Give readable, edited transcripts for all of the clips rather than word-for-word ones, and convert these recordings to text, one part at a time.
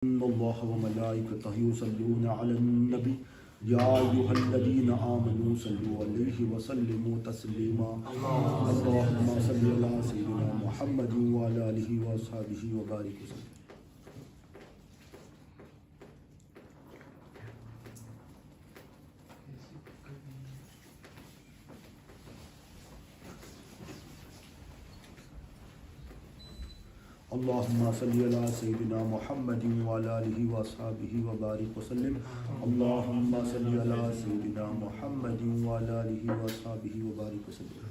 إن الله وملائكته يصلون على النبي يا أيها الذين آمنوا صلوا عليه وسلموا تسليما اللهم صل على سيدنا محمد وعلى آله وأصحابه وبارك وسلم. اللهم صل على سيدنا محمد وعلى آله وأصحابه وبارك وسلم. اللهم صل على سيدنا محمد وعلى آله وأصحابه وبارك وسلم.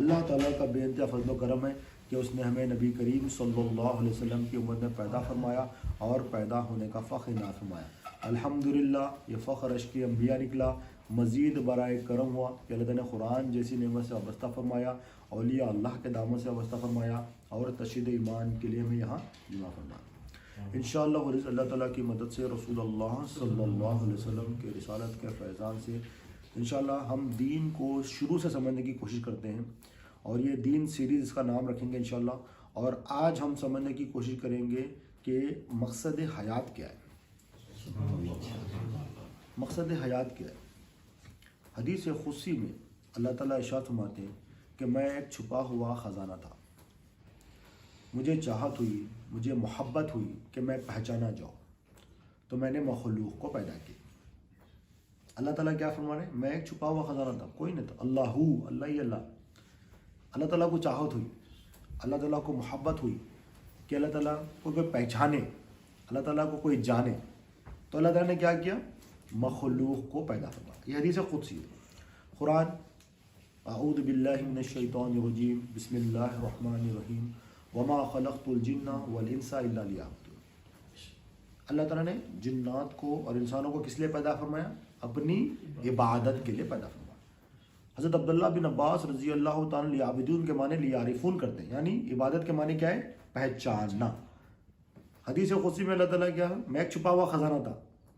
اللہ تعالیٰ کا بے انتہا فضل و کرم ہے کہ اس نے ہمیں نبی کریم صلی اللہ علیہ وسلم کی امت میں پیدا فرمایا اور پیدا ہونے کا فخر عنایت فرمایا. الحمدللہ یہ فخر عشق انبیاء نکلا. مزید برائے کرم ہوا کہ اللہ تعالیٰ نے قرآن جیسی نعمت سے وابستہ فرمایا, اولیاء اللہ کے دامن سے وابستہ فرمایا اور تشہید ایمان کے لیے ہمیں یہاں جمع فرمایا. انشاءاللہ اللہ تعالیٰ کی مدد سے رسول اللہ صلی اللہ علیہ وسلم کے رسالت کے فیضان سے انشاءاللہ ہم دین کو شروع سے سمجھنے کی کوشش کرتے ہیں, اور یہ دین سیریز اس کا نام رکھیں گے انشاءاللہ. اور آج ہم سمجھنے کی کوشش کریں گے کہ مقصد حیات کیا ہے. مقصد حیات کیا ہے؟ حدیث قدسی میں اللہ تعالیٰ ارشاد فرماتے ہیں کہ میں ایک چھپا ہوا خزانہ تھا, مجھے چاہت ہوئی, مجھے محبت ہوئی کہ میں پہچانا جاؤں, تو میں نے مخلوق کو پیدا کیا. اللہ تعالیٰ کیا فرما رہے ہیں؟ میں ایک چھپا ہوا خزانہ تھا, کوئی نہیں تھا, اللہ ہی اللہ. اللہ تعالیٰ کو چاہت ہوئی, اللہ تعالیٰ کو محبت ہوئی کہ اللہ تعالیٰ کو کوئی پہچانے, اللہ تعالیٰ کو کوئی جانے, تو اللہ تعالیٰ نے کیا کیا؟ مخلوق کو پیدا فرمایا. یہ حدیث قدسی ہے. قرآن اعوذ باللہ من الشیطان الرجیم بسم اللہ الرحمن الرحیم وما خلقت الجن والانس الا لیعبدون. اللہ تعالیٰ نے جنات کو اور انسانوں کو کس لیے پیدا فرمایا؟ اپنی عبادت کے لیے پیدا فرمایا. حضرت عبداللہ بن عباس رضی اللہ تعالیٰ لیعبدون کے معنی لیعرفون کرتے ہیں, یعنی عبادت کے معنی کیا ہے؟ پہچاننا. حدیث قدسی میں اللہ تعالیٰ کیا ہے؟ میں ایک چھپا ہوا خزانہ تھا,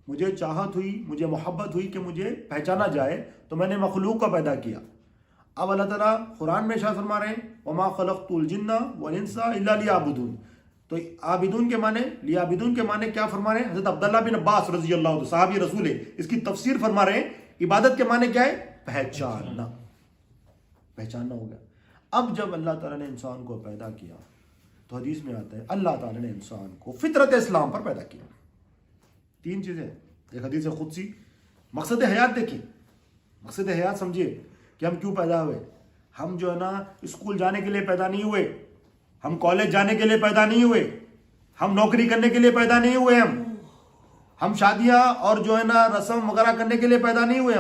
مجھے چاہت ہوئی, مجھے محبت ہوئی کہ مجھے پہچانا جائے, تو میں نے مخلوق کو پیدا کیا. اب اللہ تعالیٰ قرآن میں ارشاد فرما رہے ہیں وما خلقت الجن والانس الا لیعبدون. تو عابدون کے معنی, لیعبدون کے معنی کیا فرما رہے ہیں؟ حضرت عبداللہ بن عباس رضی اللہ عنہ صحابی رسول ہے, اس کی تفسیر فرما رہے ہیں عبادت کے معنی کیا ہے؟ پہچاننا. پہچاننا ہو گیا. اب جب اللہ تعالیٰ نے انسان کو پیدا کیا تو حدیث میں آتا ہے اللہ تعالیٰ نے انسان کو فطرت اسلام پر پیدا کیا. تین چیزیں, ایک حدیث قدسی. مقصد حیات دیکھیں, مقصد حیات سمجھیے کہ ہم کیوں پیدا ہوئے. ہم جو ہے نا اسکول جانے کے لیے پیدا نہیں ہوئے, ہم کالج جانے کے لیے پیدا نہیں ہوئے, ہم نوکری کرنے کے لیے پیدا نہیں ہوئے, ہم شادیاں اور جو ہے نا رسم وغیرہ کرنے کے لیے پیدا نہیں ہوئے.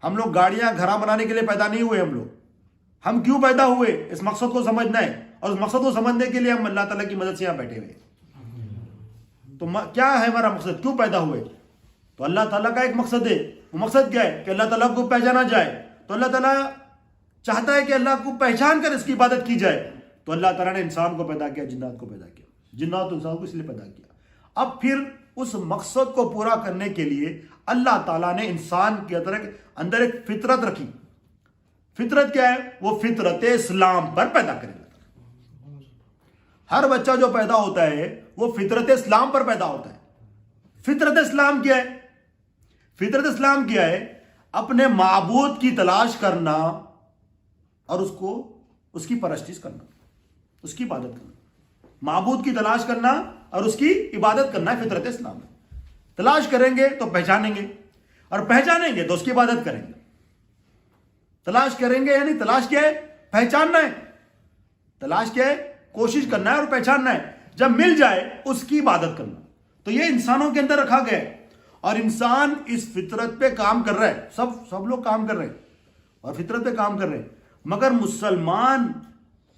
ہم لوگ گاڑیاں گھر بنانے کے لیے پیدا نہیں ہوئے. ہم کیوں پیدا ہوئے, اس مقصد کو سمجھنا ہے, اور اس مقصد کو سمجھنے کے لیے ہم اللہ تعالیٰ کی مدد سے یہاں بیٹھے ہوئے. تو کیا ہے ہمارا مقصد, کیوں پیدا ہوئے؟ تو اللہ تعالیٰ کا ایک مقصد ہے. وہ مقصد کیا ہے؟ کہ اللہ تعالیٰ کو پہچانا جائے. تو اللہ تعالیٰ چاہتا ہے کہ اللہ کو پہچان کر اس کی عبادت کی جائے. تو اللہ تعالیٰ نے انسان کو پیدا کیا, جنات کو پیدا کیا. جنات انسان کو اس لیے پیدا کیا. اب پھر اس مقصد کو پورا کرنے کے لیے اللہ تعالیٰ نے انسان کے اندر ایک فطرت رکھی. فطرت کیا ہے؟ وہ فطرت اسلام پر پیدا کرے گا. ہر بچہ جو پیدا ہوتا ہے وہ فطرت اسلام پر پیدا ہوتا ہے. فطرت اسلام کیا ہے؟ فطرت اسلام کیا ہے؟ اپنے معبود کی تلاش کرنا اور اس کی پرستش کرنا, اس کی عبادت کرنا. معبود کی تلاش کرنا اور اس کی عبادت کرنا ہے فطرت اسلام ہے. تلاش کریں گے تو پہچانیں گے, اور پہچانیں گے تو اس کی عبادت کریں گے. تلاش کریں گے یعنی تلاش کیا ہے؟ پہچاننا ہے. تلاش کیا ہے؟ کوشش کرنا ہے اور پہچاننا ہے. جب مل جائے اس کی عبادت کرنا. تو یہ انسانوں کے اندر رکھا گیا ہے, اور انسان اس فطرت پہ کام کر رہا ہے. سب لوگ کام کر رہے ہیں اور فطرت پہ کام کر رہے ہیں. مگر مسلمان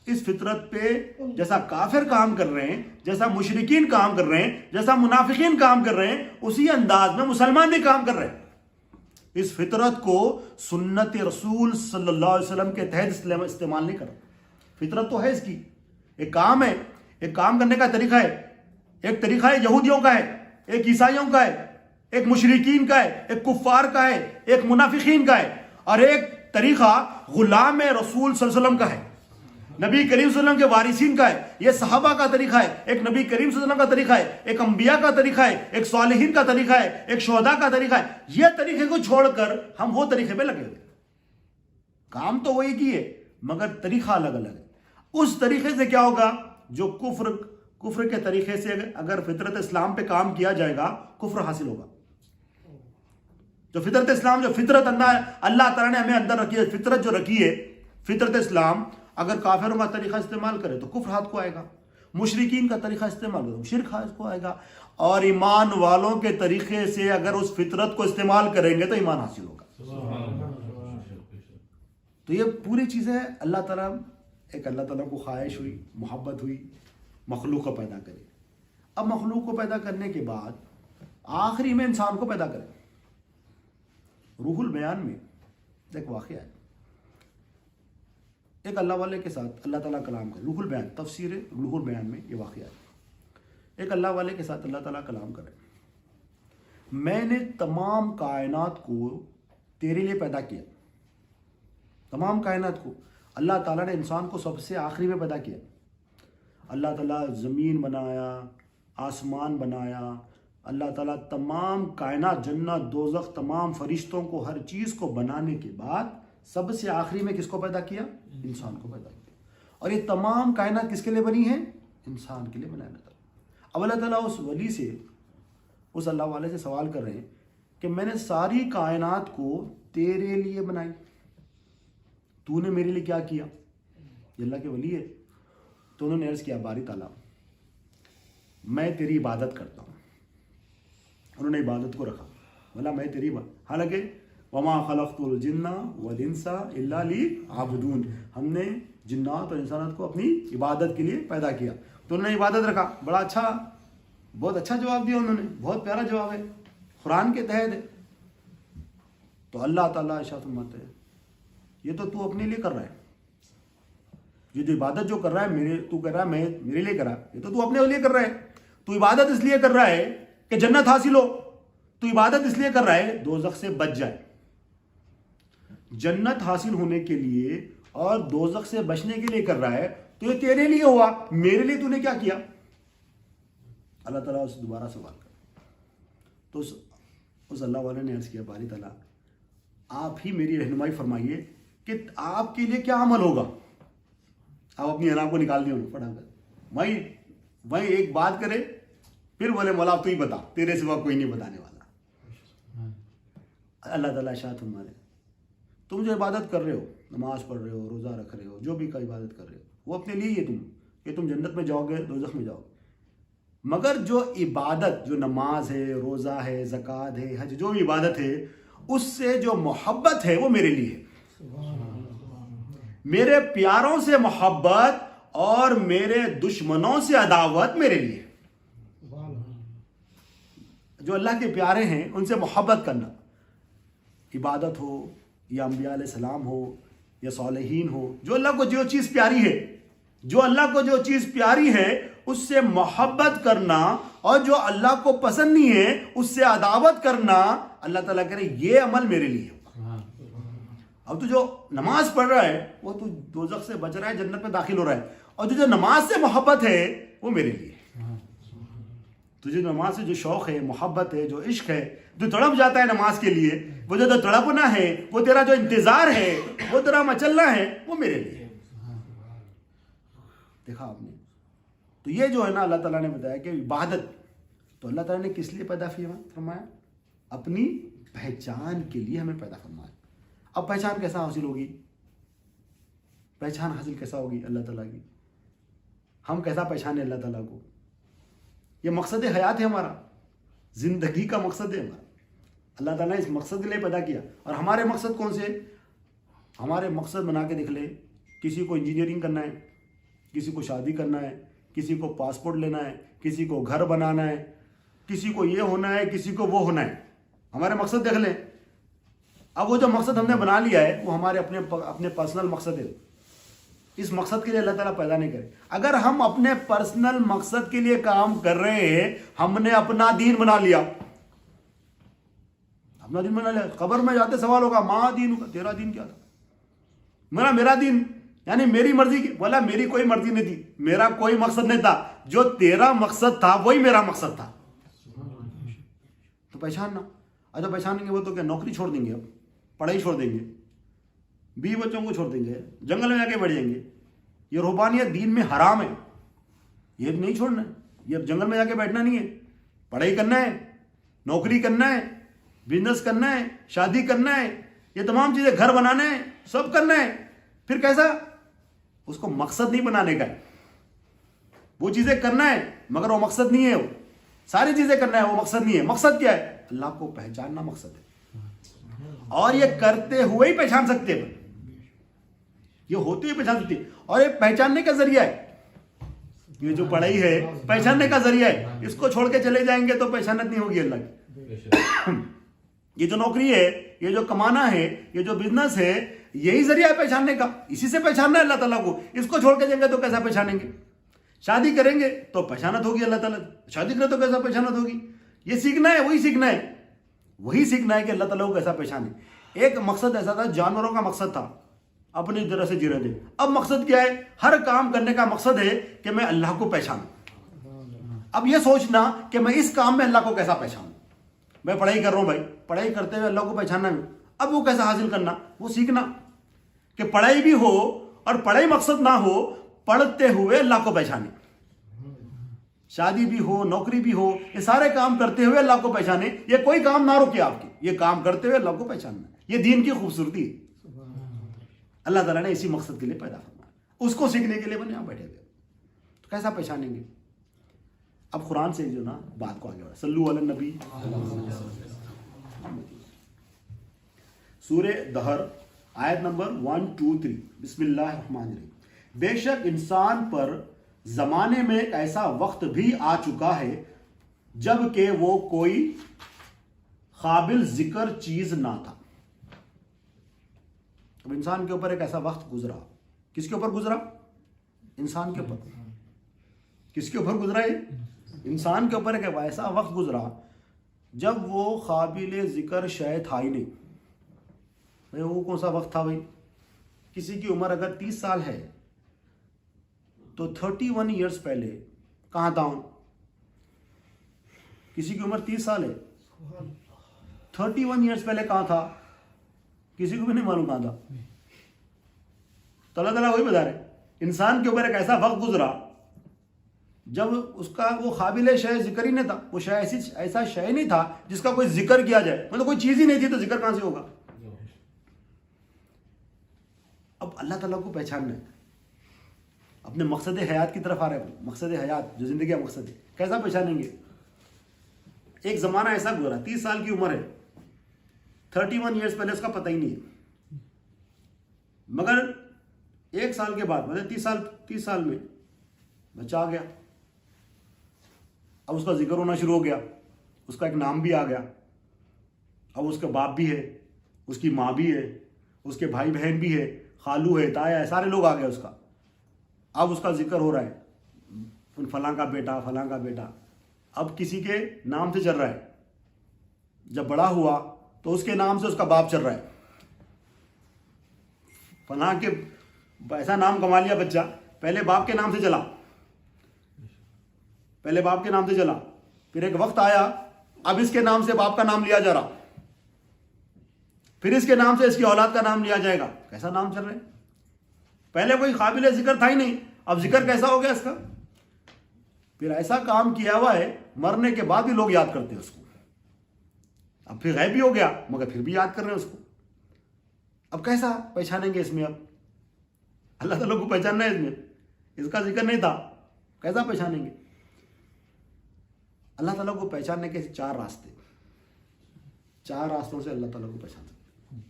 اس فطرت پہ جیسا کافر کام کر رہے ہیں, جیسا مشرکین کام کر رہے ہیں, جیسا منافقین کام کر رہے ہیں, اسی انداز میں مسلمان بھی کام کر رہے ہیں. اس فطرت کو سنت رسول صلی اللہ علیہ وسلم کے تحت استعمال نہیں کر رہا. فطرت تو ہے اس کی, ایک کام ہے, ایک کام کرنے کا طریقہ ہے. ایک طریقہ ہے یہودیوں کا ہے, ایک عیسائیوں کا ہے, ایک مشرکین کا ہے, ایک کفار کا ہے, ایک منافقین کا ہے, اور ایک طریقہ غلام رسول صلی اللہ علیہ وسلم کا ہے. نبی کریم صلی اللہ علیہ وسلم کے وارثین کا ہے، یہ صحابہ کا طریقہ ہے، ایک نبی کریم صلی اللہ علیہ وسلم کا طریقہ ہے، ایک انبیاء کا طریقہ ہے، ایک صالحین کا طریقہ ہے، ایک شہداء کا طریقہ ہے. یہ طریقے کو چھوڑ کر ہم وہ طریقے پہ لگے ہوئے. کام تو وہی کی ہے مگر طریقہ الگ الگ ہے. اس طریقے سے کیا ہوگا؟ جو کفر کے طریقے سے اگر فطرت اسلام پہ کام کیا جائے گا کفر حاصل ہوگا. جو فطرت اسلام، جو فطرت اللہ تعالیٰ نے ہمیں اندر رکھی ہے، فطرت جو رکھی ہے فطرت اسلام، اگر کافروں کا طریقہ استعمال کرے تو کفر ہاتھ کو آئے گا، مشرکین کا طریقہ استعمال کرے تو شرک ہاتھ کو آئے گا، اور ایمان والوں کے طریقے سے اگر اس فطرت کو استعمال کریں گے تو ایمان حاصل ہوگا. تو یہ پوری چیزیں اللہ تعالیٰ کو خواہش ہوئی، محبت ہوئی مخلوق کو پیدا کرے. اب مخلوق کو پیدا کرنے کے بعد آخری میں انسان کو پیدا کرے. روح البیان میں ایک واقعہ ہے، ایک اللہ والے کے ساتھ اللہ تعالیٰ کلام کرے. روح البیان تفسیر روح البیان میں یہ واقعہ ہے. ایک اللہ والے کے ساتھ اللہ تعالیٰ کلام کرے، میں نے تمام کائنات کو تیرے لیے پیدا کیا. تمام کائنات کو اللہ تعالیٰ نے انسان کو سب سے آخری میں پیدا کیا. اللہ تعالیٰ زمین بنایا، آسمان بنایا، اللہ تعالیٰ تمام کائنات، جنت، دوزخ، تمام فرشتوں کو، ہر چیز کو بنانے کے بعد سب سے آخری میں کس کو پیدا کیا؟ انسان کو پیدا کیا. اور یہ تمام کائنات کس کے لیے بنی ہیں؟ انسان کے لیے بنایا تھا. اب اللہ تعالیٰ اس ولی سے، اس اللہ والے سے سوال کر رہے ہیں کہ میں نے ساری کائنات کو تیرے لیے بنائی، تو نے میرے لیے کیا کیا؟ یہ اللہ کے ولی ہے. تو انہوں نے عرض کیا باری تعالیٰ میں تیری عبادت کرتا ہوں. انہوں نے عبادت کو رکھا، بولا میں تیری حالانکہ وما خلقت الجن والانس الا لیعبدون، ہم نے جنات اور انسانات کو اپنی عبادت کے لیے پیدا کیا. تو انہوں نے عبادت رکھا. بڑا اچھا، بہت اچھا جواب دیا انہوں نے، بہت پیارا جواب ہے، قرآن کے تحت ہے. تو اللہ تعالیٰ ارشاد فرماتے ہیں یہ تو اپنے لیے کر رہا ہے، یہ جو عبادت جو کر رہا ہے تو کر رہا ہے میں میرے لیے کر رہا ہے، یہ تو اپنے لیے کر رہا ہے. تو عبادت اس لیے کر رہا ہے کہ جنت حاصل ہو، تو عبادت اس لیے کر رہا ہے دوزخ سے بچ جائے. جنت حاصل ہونے کے لیے اور دوزخ سے بچنے کے لیے کر رہا ہے. تو یہ تیرے لیے ہوا، میرے لیے تو نے کیا کیا؟ اللہ تعالیٰ اس دوبارہ سوال کر. تو اس اللہ والے نے عرض کیا باری تعالیٰ آپ ہی میری رہنمائی فرمائیے کہ آپ کے لیے کیا عمل ہوگا. آپ اپنی انام کو نکال دیں پڑھا کر، وہیں ایک بات کرے، پھر بولے مولا تو ہی بتا، تیرے سوا کوئی نہیں بتانے والا. اللہ تعالیٰ ارشاد فرما رہے تم جو عبادت کر رہے ہو، نماز پڑھ رہے ہو، روزہ رکھ رہے ہو، جو بھی کا عبادت کر رہے ہو، وہ اپنے لیے ہی ہے کہ تم جنت میں جاؤ گے، دوزخ میں جاؤ گے. مگر جو عبادت، جو نماز ہے، روزہ ہے، زکوٰۃ ہے، حج، جو بھی عبادت ہے، اس سے جو محبت ہے وہ میرے لیے ہے. میرے پیاروں سے محبت اور میرے دشمنوں سے عداوت میرے لیے. جو اللہ کے پیارے ہیں ان سے محبت کرنا، عبادت ہو یا انبیاء علیہ السلام ہو یا صالحین ہو، جو اللہ کو جو چیز پیاری ہے، جو اللہ کو جو چیز پیاری ہے اس سے محبت کرنا، اور جو اللہ کو پسند نہیں ہے اس سے عداوت کرنا، اللہ تعالیٰ کرے یہ عمل میرے لیے. اب تو جو نماز پڑھ رہا ہے وہ تو دوزخ سے بچ رہا ہے، جنت میں داخل ہو رہا ہے، اور جو نماز سے محبت ہے وہ میرے لیے. تجھے نماز سے جو شوق ہے، محبت ہے، جو عشق ہے، جو تڑپ جاتا ہے نماز کے لیے، وہ جو تڑپنا ہے، وہ تیرا جو انتظار ہے، وہ تیرا مچلنا ہے، وہ میرے لیے. دیکھا آپ نے؟ تو یہ جو ہے نا اللہ تعالیٰ نے بتایا کہ عبادت تو اللہ تعالیٰ نے کس لیے پیدا فرمایا؟ اپنی پہچان کے لیے ہمیں پیدا فرمایا. اب پہچان کیسا حاصل ہوگی؟ پہچان حاصل کیسا ہوگی اللہ تعالیٰ کی؟ ہم کیسا پہچانے اللہ تعالیٰ کو؟ یہ مقصد حیات ہے ہمارا، زندگی کا مقصد ہے ہمارا. اللہ تعالیٰ نے اس مقصد کے لیے پیدا کیا. اور ہمارے مقصد کون سے؟ ہمارے مقصد بنا کے دیکھ لے. کسی کو انجینئرنگ کرنا ہے، کسی کو شادی کرنا ہے، کسی کو پاسپورٹ لینا ہے، کسی کو گھر بنانا ہے، کسی کو یہ ہونا ہے، کسی کو وہ ہونا ہے. ہمارے مقصد دیکھ لیں. اب وہ جو مقصد ہم نے بنا لیا ہے وہ ہمارے اپنے پرسنل مقصد ہے. اس مقصد کے لیے اللہ تعالیٰ پیدا نہیں کرے. اگر ہم اپنے پرسنل مقصد کے لیے کام کر رہے ہیں، ہم نے اپنا دین بنا لیا. اپنا دین بنا لیا. قبر میں جاتے سوال ہوگا ماں دین، تیرا دین کیا تھا؟ میرا دین یعنی میری مرضی کی، بولا میری کوئی مرضی نہیں تھی، میرا کوئی مقصد نہیں تھا، جو تیرا مقصد تھا وہی میرا مقصد تھا. تو پہچاننا. اچھا پہچانیں گے وہ تو کیا نوکری چھوڑ دیں گے، اب پڑھائی چھوڑ دیں گے، بیوی بچوں کو چھوڑ دیں گے، جنگل میں جا کے بیٹھ جائیں گے. یہ رہبانیت دین میں حرام ہے، یہ نہیں چھوڑنا ہے. یہ جنگل میں جا کے بیٹھنا نہیں ہے، پڑھائی کرنا ہے، نوکری کرنا ہے، بزنس کرنا ہے، شادی کرنا ہے، یہ تمام چیزیں، گھر بنانا ہے، سب کرنا ہے. پھر کیسا؟ اس کو مقصد نہیں بنانے کا ہے. وہ چیزیں کرنا ہے مگر وہ مقصد نہیں ہے. وہ ساری چیزیں کرنا ہے، وہ مقصد نہیں ہے. مقصد کیا ہے؟ اللہ کو پہچاننا مقصد ہے. اور یہ کرتے ہوئے ہی پہچان سکتے ہیں، یہ ہوتے ہوئے پہچان سکتے ہیں. اور یہ پہچاننے کا ذریعہ ہے. یہ جو پڑھائی ہے پہچاننے کا ذریعہ ہے. اس کو چھوڑ کے چلے جائیں گے تو پہچانت نہیں ہوگی اللہ کی. یہ جو نوکری ہے، یہ جو کمانا ہے، یہ جو بزنس ہے، یہی ذریعہ ہے پہچاننے کا. اسی سے پہچاننا ہے اللہ تعالیٰ کو. اس کو چھوڑ کے جائیں گے تو کیسا پہچانیں گے؟ شادی کریں گے تو پہچانت ہوگی اللہ تعالیٰ. شادی کریں تو کیسا پہچانت ہوگی؟ یہ سیکھنا ہے، وہی سیکھنا ہے، وہی سیکھنا ہے کہ اللہ تعالیٰ کو کیسا پہچانے. ایک مقصد ایسا تھا، جانوروں کا مقصد تھا اپنی طرح سے جی رہے تھے. اب مقصد کیا ہے؟ ہر کام کرنے کا مقصد ہے کہ میں اللہ کو پہچانوں. اب یہ سوچنا کہ میں اس کام میں اللہ کو کیسا پہچانوں. میں پڑھائی کر رہا ہوں بھائی، پڑھائی کرتے ہوئے اللہ کو پہچاننا ہے. اب وہ کیسا حاصل کرنا؟ وہ سیکھنا کہ پڑھائی بھی ہو اور پڑھائی مقصد نہ ہو، پڑھتے ہوئے اللہ کو پہچانے. شادی بھی ہو، نوکری بھی ہو، یہ سارے کام کرتے ہوئے اللہ کو پہچانے. یہ کوئی کام نہ رکے آپ کے، یہ کام کرتے ہوئے اللہ کو پہچاننا. یہ دین کی خوبصورتی ہے. اللہ تعالیٰ نے اسی مقصد کے لیے پیدا فرمایا. اس کو سیکھنے کے لیے بنے یہاں بیٹھے ہوئے. تو کیسا پہچانیں گے؟ اب قرآن سے جو نا بات کو آگے بڑھا. صلو علی النبی. سورہ دہر آیت نمبر 123. بسم اللہ الرحمن الرحیم. بے شک انسان پر زمانے میں ایک ایسا وقت بھی آ چکا ہے جب کہ وہ کوئی قابل ذکر چیز نہ تھا. اب انسان کے اوپر ایک ایسا وقت گزرا. کس کے اوپر گزرا؟ انسان کے اوپر. کس کے اوپر گزرا؟ یہ انسان کے اوپر ایک ایسا وقت گزرا جب وہ قابل ذکر شے تھا ہی نہیں. وہ کون سا وقت تھا بھائی؟ کسی کی عمر اگر 30 سال ہے تو 31 ایئرز پہلے کہاں تھا ہوں؟ کسی کی عمر 30 سال ہے، 31 ایئرز پہلے کہاں تھا؟ کسی کو بھی نہیں معلوم کہاں تھا. تو اللہ تعالیٰ وہی بتا رہے انسان کے اوپر ایک ایسا وقت گزرا جب اس کا وہ قابل شے ذکر ہی نہیں تھا. وہ شے ایسا شے نہیں تھا جس کا کوئی ذکر کیا جائے. مطلب کوئی چیز ہی نہیں تھی تو ذکر کہاں سے ہوگا؟ اب اللہ تعالیٰ کو پہچاننا ہے، اپنے مقصد حیات کی طرف آ رہے ہیں. مقصد حیات جو زندگی کا مقصد ہے، کیسا پہچانیں گے؟ ایک زمانہ ایسا گزرا، 30 سال کی عمر ہے، 31 ایئرز پہلے اس کا پتہ ہی نہیں ہے. مگر ایک سال کے بعد مطلب 30 سال میں بچہ آ گیا. اب اس کا ذکر ہونا شروع ہو گیا، اس کا ایک نام بھی آ گیا. اب اس کا باپ بھی ہے، اس کی ماں بھی ہے، اس کے بھائی بہن بھی ہے، خالو ہے، تایا ہے، سارے لوگ آ گئے اس کا. اب اس کا ذکر ہو رہا ہے، فلاں کا بیٹا، فلاں کا بیٹا. اب کسی کے نام سے چل رہا ہے. جب بڑا ہوا تو اس کے نام سے اس کا باپ چل رہا ہے. فلاں کے ایسا نام کما لیا بچہ، پہلے باپ کے نام سے چلا، پہلے باپ کے نام سے چلا. پھر ایک وقت آیا اب اس کے نام سے باپ کا نام لیا جا رہا، پھر اس کے نام سے اس کی اولاد کا نام لیا جائے گا. کیسا نام چل رہا ہے؟ پہلے کوئی قابل ذکر تھا ہی نہیں، اب ذکر کیسا ہو گیا اس کا؟ پھر ایسا کام کیا ہوا ہے مرنے کے بعد بھی لوگ یاد کرتے ہیں اس کو. اب پھر غائب بھی ہو گیا مگر پھر بھی یاد کر رہے ہیں اس کو. اب کیسا پہچانیں گے اس میں؟ اب اللہ تعالیٰ کو پہچاننا ہے، اس میں اس کا ذکر نہیں تھا، کیسا پہچانیں گے؟ اللہ تعالیٰ کو پہچاننے کے 4 راستے، 4 راستوں سے اللہ تعالیٰ کو پہچان سکتے ہیں.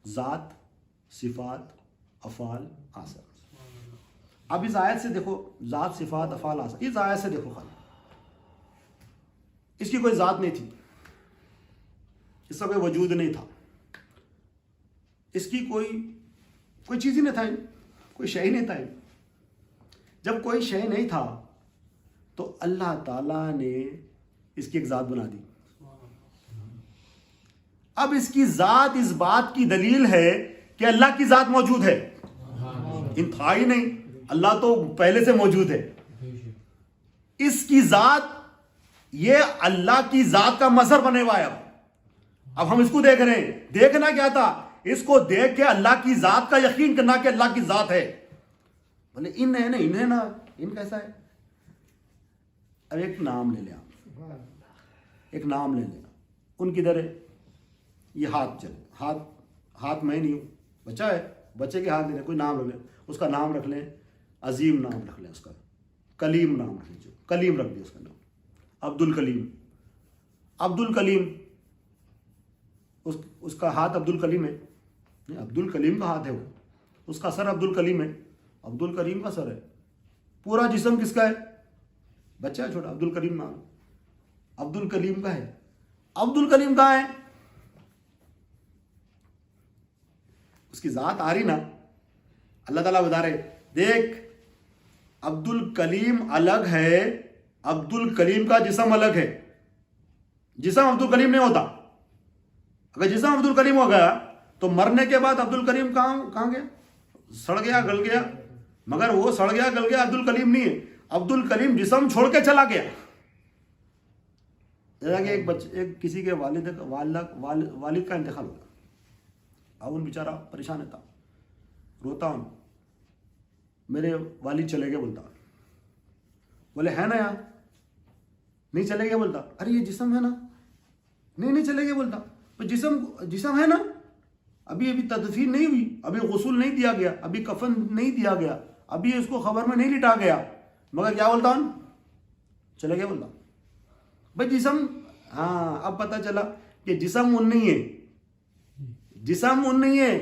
ذات، صفات، افعال، آثار. اب اس آیت سے دیکھو، ذات، صفات، افعال، آثار. اس آیت سے دیکھو، خالی اس کی کوئی ذات نہیں تھی، اس کا کوئی وجود نہیں تھا، اس کی کوئی چیز ہی نہیں تھا، کوئی شے ہی نہیں تھا. جب کوئی شے نہیں تھا تو اللہ تعالیٰ نے اس کی ایک ذات بنا دی. اب اس کی ذات اس بات کی دلیل ہے کہ اللہ کی ذات موجود ہے. ان تھا ہی نہیں، اللہ تو پہلے سے موجود ہے. اس کی ذات، یہ اللہ کی ذات کا مظہر بنے ہوا ہے. اب ہم اس کو دیکھ رہے ہیں. دیکھنا کیا تھا؟ اس کو دیکھ کے اللہ کی ذات کا یقین کرنا کہ اللہ کی ذات ہے. بولے ان ہے نا، ان ہے نا، ان کیسا ہے؟ اب ایک نام لے لیں آپ، ایک نام لے لیں. ان کدھر ہے؟ یہ ہاتھ چلے، ہاتھ میں نہیں ہوں، بچہ ہے، بچے کے ہاتھ لے لیں، کوئی نام رکھ لیں، اس کا نام رکھ لیں عظیم، نام رکھ لیں اس کا، کلیم نام رکھ لیجیے، کلیم رکھ دیں اس کا نام، عبد الکلیم. عبد الکلیم، اس کا ہاتھ عبد الکلیم ہے، عبد الکلیم کا ہاتھ ہے وہ، اس کا سر عبد الکلیم ہے، عبد الکریم کا سر ہے. پورا جسم کس کا ہے؟ بچہ ہے چھوٹا، عبد الکریم نام، عبد الکلیم کا ہے. عبد الکلیم کہاں ہے؟ اس کی ذات آ رہی نا. اللہ تعالیٰ بتا رہے دیکھ عبد الکلیم الگ ہے، عبد الکلیم کا جسم الگ ہے. جسم عبد الکلیم نہیں ہوتا. اگر جسم عبد الکلیم ہو گیا تو مرنے کے بعد عبد الکلیم کہاں گیا؟ سڑ گیا، گل گیا. مگر وہ سڑ گیا، گل گیا، عبد الکلیم نہیں ہے. عبد الکلیم جسم چھوڑ کے چلا گیا. جیسا کہ ایک کسی کے والد کا انتقال ہو گیا. اب ان بیچارہ پریشان تھا، روتا ہوں، میرے والد چلے گئے. بولتا بولے ہے نا یار؟ نہیں چلے گئے. بولتا ارے یہ جسم ہے نا؟ نہیں چلے گئے. بولتا جسم ہے نا، ابھی تدفین نہیں ہوئی، ابھی غسل نہیں دیا گیا، ابھی کفن نہیں دیا گیا، ابھی اس کو خبر میں نہیں لٹا گیا. مگر کیا بولتا ہوں؟ چلے گئے. بولتا بھائی جسم، ہاں اب پتہ چلا کہ جسم ان نہیں ہے. جسم ان نہیں ہے،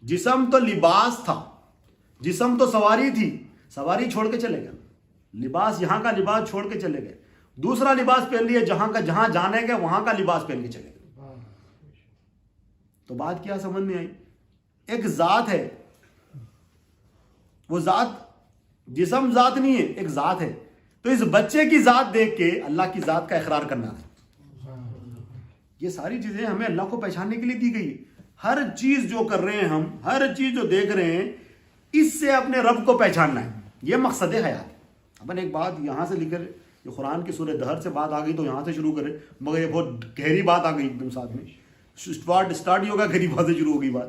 جسم تو لباس تھا، جسم تو سواری تھی. سواری چھوڑ کے چلے گئے، لباس یہاں کا لباس چھوڑ کے چلے گئے، دوسرا لباس پہن لیے، جہاں جانے گئے وہاں کا لباس پہن کے چلے گئے. تو بات کیا سمجھ میں آئی؟ ایک ذات ہے، وہ ذات، جسم ذات نہیں ہے، ایک ذات ہے. تو اس بچے کی ذات دیکھ کے اللہ کی ذات کا اقرار کرنا ہے. یہ ساری چیزیں ہمیں اللہ کو پہچاننے کے لیے دی گئی. ہر چیز جو کر رہے ہیں ہم، ہر چیز جو دیکھ رہے ہیں، اس سے اپنے رب کو پہچاننا ہے. یہ مقصد حیات. اپن ایک بات یہاں سے لکھ کر، یہ قرآن کی سورہ دہر سے بات آ گئی تو یہاں سے شروع کرے، مگر یہ بہت گہری بات آ گئی ایک دم ساتھ میں. اسٹارٹ ہی ہوگا گہری بات سے شروع ہوگی بات.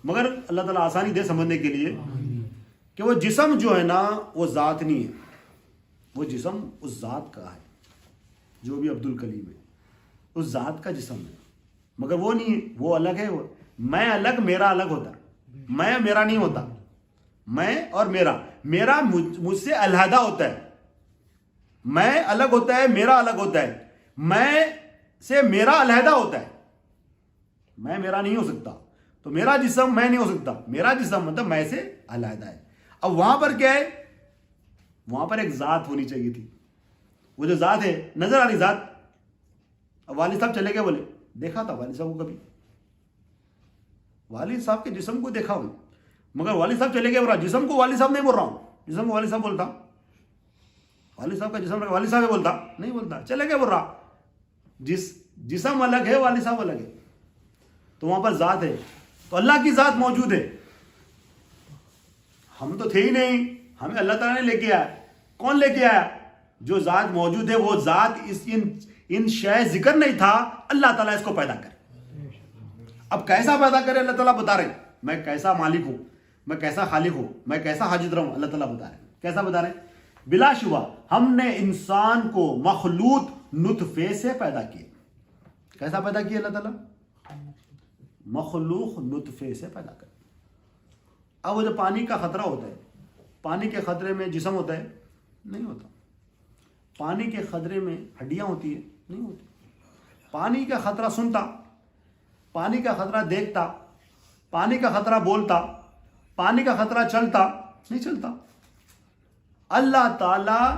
مگر اللہ تعالیٰ آسانی دے سمجھنے کے لیے کہ وہ جسم جو ہے نا وہ ذات نہیں ہے. وہ جسم اس ذات کا ہے جو بھی عبد الکلیم ہے، اس ذات کا جسم ہے. مگر وہ نہیں ہے، وہ الگ ہے. وہ میں الگ، میرا الگ ہوتا ہے. میں میرا نہیں ہوتا. میں اور میرا مجھ سے علیحدہ ہوتا ہے. میں الگ ہوتا ہے، میرا الگ ہوتا ہے. میں سے میرا علیحدہ ہوتا ہے. میں میرا نہیں ہو سکتا، تو میرا جسم میں نہیں ہو سکتا. میرا جسم مطلب میں سے علیحدہ ہے. اب وہاں پر کیا ہے؟ وہاں پر ایک ذات ہونی چاہیے تھی. وہ جو ذات ہے، نظر آ رہی ذات. اب والد صاحب چلے گئے. بولے دیکھا تھا والد صاحب کو کبھی؟ والد صاحب کے جسم کو دیکھا ہوں، مگر والد صاحب چلے گئے. بول رہا جسم کو والد صاحب نہیں بول رہا ہوں. جسم کو والد صاحب بولتا، والد صاحب کا جسم والد صاحب بولتا نہیں، بولتا چلے گئے. بول رہا جسم الگ ہے، والد صاحب الگ ہے. تو وہاں پر ذات ہے. تو اللہ کی ذات موجود ہے. ہم تو تھے ہی نہیں، ہمیں اللہ تعالیٰ نے لے کے آیا. کون لے کے آیا؟ جو ذات موجود ہے، وہ ذات ان شے ذکر نہیں تھا، اللہ تعالیٰ اس کو پیدا کرے. اب کیسا پیدا کرے اللہ تعالیٰ بتا رہے. میں کیسا مالک ہوں، میں کیسا خالق ہوں، میں کیسا حاجت رہا ہوں، اللہ تعالیٰ بتا رہے. کیسا بتا رہے؟ بلا شبہ ہم نے انسان کو مخلوط نطفے سے پیدا کیا. کیسا پیدا کیا اللہ تعالیٰ؟ مخلوق نطفے سے پیدا کر. اب وہ جو پانی کا خطرہ ہوتا ہے، پانی کے خطرے میں جسم ہوتا ہے؟ نہیں ہوتا. پانی کے خطرے میں ہڈیاں ہوتی ہیں؟ نہیں ہوتی. پانی کا خطرہ سنتا، پانی کا خطرہ دیکھتا، پانی کا خطرہ بولتا، پانی کا خطرہ چلتا؟ نہیں چلتا. اللہ تعالیٰ،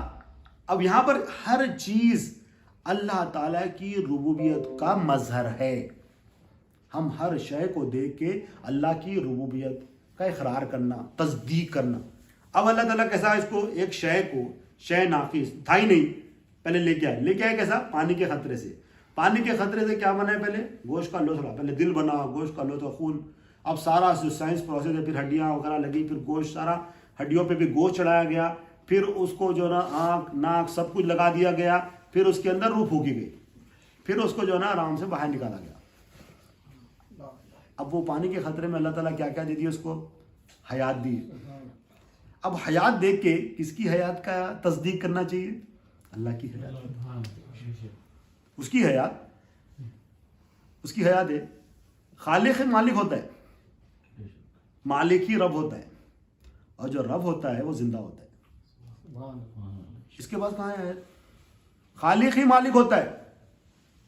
اب یہاں پر ہر چیز اللہ تعالیٰ کی ربوبیت کا مظہر ہے. ہم ہر شے کو دیکھ کے اللہ کی ربوبیت کا اقرار کرنا، تصدیق کرنا. اب اللہ تعالیٰ کیسا اس کو، ایک شے کو، شے ناقص تھا ہی نہیں، پہلے لے کے آئے کیسا؟ پانی کے خطرے سے. پانی کے خطرے سے کیا بنا ہے؟ پہلے گوشت کا لوتھڑا، پہلے دل بنا، گوشت کا لوتھڑا، خون، اب سارا جو سائنس پروسیس ہے، پھر ہڈیاں وغیرہ لگی، پھر گوشت، سارا ہڈیوں پہ بھی گوشت چڑھایا گیا، پھر اس کو جو نا آنکھ ناک سب کچھ لگا دیا گیا، پھر اس کے اندر روح پھونکی گئی، پھر اس کو جو نا آرام سے باہر نکالا گیا۔ اب وہ پانی کے خطرے میں اللہ تعالیٰ کیا کیا دے دی اس کو؟ حیات دی۔ اب حیات دیکھ کے کس کی حیات کا تصدیق کرنا چاہیے؟ اللہ کی حیات، اس کی حیات، اس کی حیات ہے۔ خالق مالک ہوتا ہے، مالک ہی رب ہوتا ہے، اور جو رب ہوتا ہے وہ زندہ ہوتا ہے۔ اس کے بعد کہاں ہے؟ خالق ہی مالک ہوتا ہے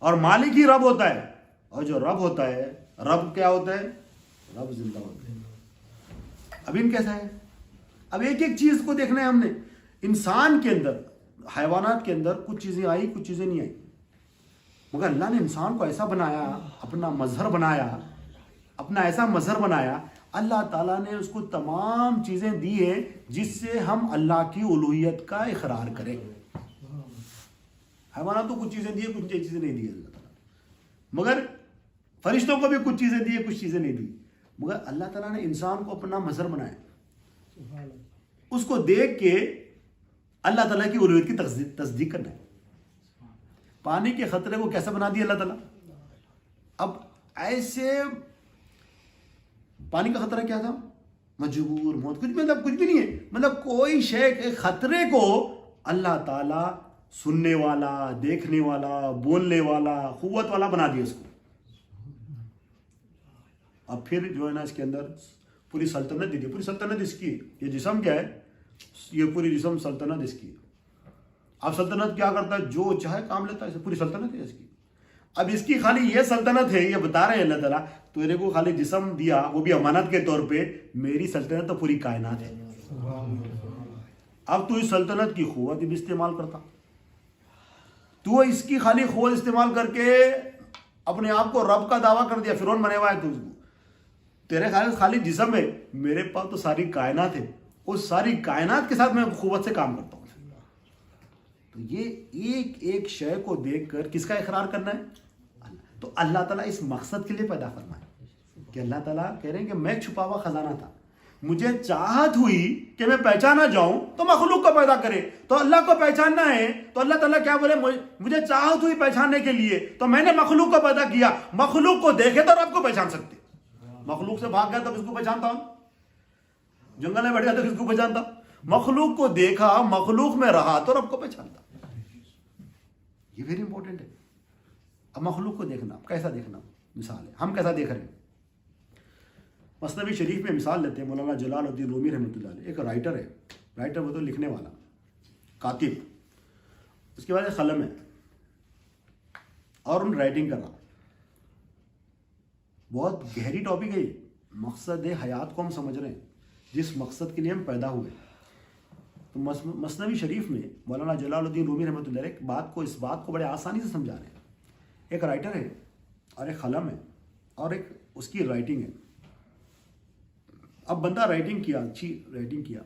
اور مالک ہی رب ہوتا ہے، اور جو رب ہوتا ہے، رب کیا ہوتا ہے؟ رب زندہ ہوتا ہے۔ اب ان کیسا ہے؟ اب ایک ایک چیز کو دیکھنا ہے ہم نے۔ انسان کے اندر، حیوانات کے اندر کچھ چیزیں آئی، کچھ چیزیں نہیں آئی، مگر اللہ نے انسان کو ایسا بنایا، اپنا مظہر بنایا، اپنا ایسا مظہر بنایا، اللہ تعالیٰ نے اس کو تمام چیزیں دی ہیں جس سے ہم اللہ کی الوہیت کا اقرار کریں۔ حیوانات کو کچھ چیزیں دی ہیں، کچھ چیزیں نہیں دی اللہ تعالیٰ، مگر فرشتوں کو بھی کچھ چیزیں دی ہیں، کچھ چیزیں نہیں دی، مگر اللہ تعالیٰ نے انسان کو اپنا مظہر بنایا۔ اس کو دیکھ کے اللہ تعالیٰ کی الوہیت کی تصدیق کرنا ہے۔ پانی کے خطرے کو کیسا بنا دیا اللہ تعالیٰ؟ اب ایسے پانی کا خطرہ کیا تھا؟ مجبور موت، کچھ بھی نہیں ہے، مطلب کوئی شے کے خطرے کو اللہ تعالیٰ سننے والا، دیکھنے والا، بولنے والا، قوت والا بنا دیا اس کو۔ اب پھر جو ہے نا اس کے اندر پوری سلطنت دے دی، پوری سلطنت اس کی۔ یہ جسم کیا ہے؟ یہ پوری جسم سلطنت اس کی۔ اب سلطنت کیا کرتا ہے؟ جو چاہے کام لیتا ہے، پوری سلطنت ہے اس کی۔ اب اس کی خالی یہ سلطنت ہے، یہ بتا رہے ہیں اللہ تعالیٰ، تیرے کو خالی جسم دیا، وہ بھی امانت کے طور پہ، میری سلطنت تو پوری کائنات ہے۔ اب تو اس سلطنت کی قوت بھی استعمال کرتا، تو اس کی خالی قوت استعمال کر کے اپنے آپ کو رب کا دعویٰ کر دیا، فرعون بنے ہوا ہے تو اس کو، تیرے خالی جسم ہے، میرے پاس تو ساری کائنات ہے، اس ساری کائنات کے ساتھ میں قوت سے کام کرتا ہوں۔ تو یہ ایک ایک شے کو دیکھ کر کس کا اقرار کرنا ہے؟ اللہ۔ تو اللہ تعالیٰ اس مقصد کے لیے پیدا فرمائے کہ اللہ تعالیٰ کہہ رہے ہیں کہ میں چھپا ہوا خزانہ تھا، مجھے چاہت ہوئی کہ میں پہچانا جاؤں تو مخلوق کو پیدا کرے، تو اللہ کو پہچاننا ہے تو اللہ تعالیٰ کیا بولے؟ مجھے چاہت ہوئی پہچاننے کے لیے تو میں نے مخلوق کو پیدا کیا۔ مخلوق کو دیکھے تو رب کو پہچان سکتے، مخلوق سے بھاگ گیا تو کس کو پہچانتا ہوں؟ جنگل میں بیٹھ گیا تو کس کو پہچانتا؟ مخلوق کو دیکھا، مخلوق میں رہا تو رب کو پہچانتا۔ یہ ویری امپورٹنٹ ہے۔ اب مخلوق کو دیکھنا، کیسا دیکھنا؟ مثال ہے، ہم کیسا دیکھ رہے ہیں؟ مثنوی شریف میں مثال لیتے ہیں، مولانا جلال الدین رومی رحمۃ اللہ علیہ، ایک رائٹر ہے، رائٹر وہ تو لکھنے والا، کاتب، اس کے بعد ایک قلم ہے اور ان رائٹنگ کر رہا۔ بہت گہری ٹاپک ہے یہ، مقصد حیات کو ہم سمجھ رہے ہیں، جس مقصد کے لیے ہم پیدا ہوئے۔ تو مثنوی شریف میں مولانا جلال الدین رومی رحمۃ اللہ علیہ اس بات کو بڑے آسانی سے سمجھا رہے ہیں۔ ایک رائٹر ہے اور ایک قلم ہے اور ایک اس کی رائٹنگ ہے۔ اب بندہ رائٹنگ کیا، اچھی رائٹنگ کیا،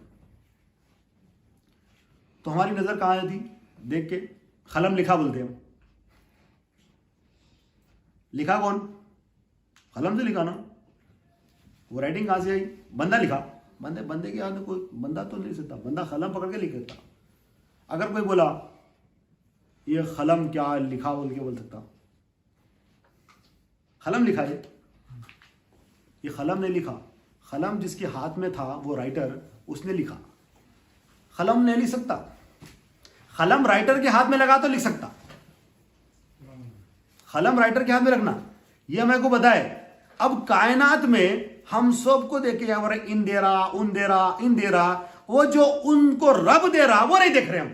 تو ہماری نظر کہاں آتی؟ دیکھ کے قلم لکھا بولتے ہیں ہم، لکھا کون؟ قلم سے لکھا نا، وہ رائٹنگ کہاں سے آئی؟ بندہ لکھا، بندے کے ہاتھ میں کوئی بندہ تو نہیں سکتا، بندہ قلم پکڑ کے لکھتا۔ اگر کوئی بولا یہ قلم کیا لکھا بول کے بول سکتا؟ قلم لکھا ہے، یہ قلم نے لکھا، قلم جس کے ہاتھ میں تھا وہ رائٹر، اس نے لکھا۔ قلم نہیں لکھ سکتا، قلم رائٹر کے ہاتھ میں لگا تو لکھ سکتا۔ قلم رائٹر کے ہاتھ میں رکھنا، یہ ہمیں کو بتائے۔ اب کائنات میں ہم سب کو دیکھ کے ان دے رہا، وہ جو ان کو رب دے رہا وہ نہیں دیکھ رہے ہم۔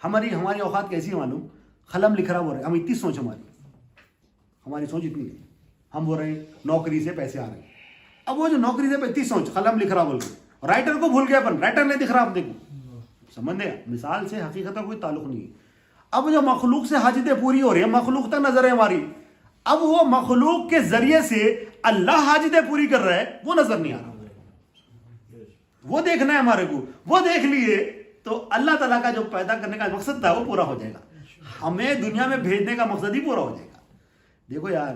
ہماری اوقات کیسی ہے معلوم؟ قلم لکھ رہا بول رہے، ہم اتنی سوچ، ہماری سوچ اتنی ہے، ہم بول رہے ہیں نوکری سے پیسے آ رہے ہیں۔ اب وہ جو نوکری سے اتنی سوچ، قلم لکھ رہا بول کے، رائٹر کو بھول گیا، اپن رائٹر نہیں دکھ رہا، آپ دیکھو، سمجھے؟ مثال سے حقیقت کا کوئی تعلق نہیں ہے۔ اب جو مخلوق سے حاجتیں پوری ہو رہی ہیں، مخلوق تک نظر ہے ہماری، اب وہ مخلوق کے ذریعے سے اللہ حاجتیں پوری کر رہا ہے، وہ نظر نہیں آ رہا، وہ دیکھنا ہے ہمارے کو، وہ دیکھ لیے تو اللہ تعالیٰ کا جو پیدا کرنے کا مقصد تھا وہ پورا ہو جائے گا، ہمیں دنیا میں بھیجنے کا مقصد ہی پورا ہو جائے گا۔ دیکھو یار،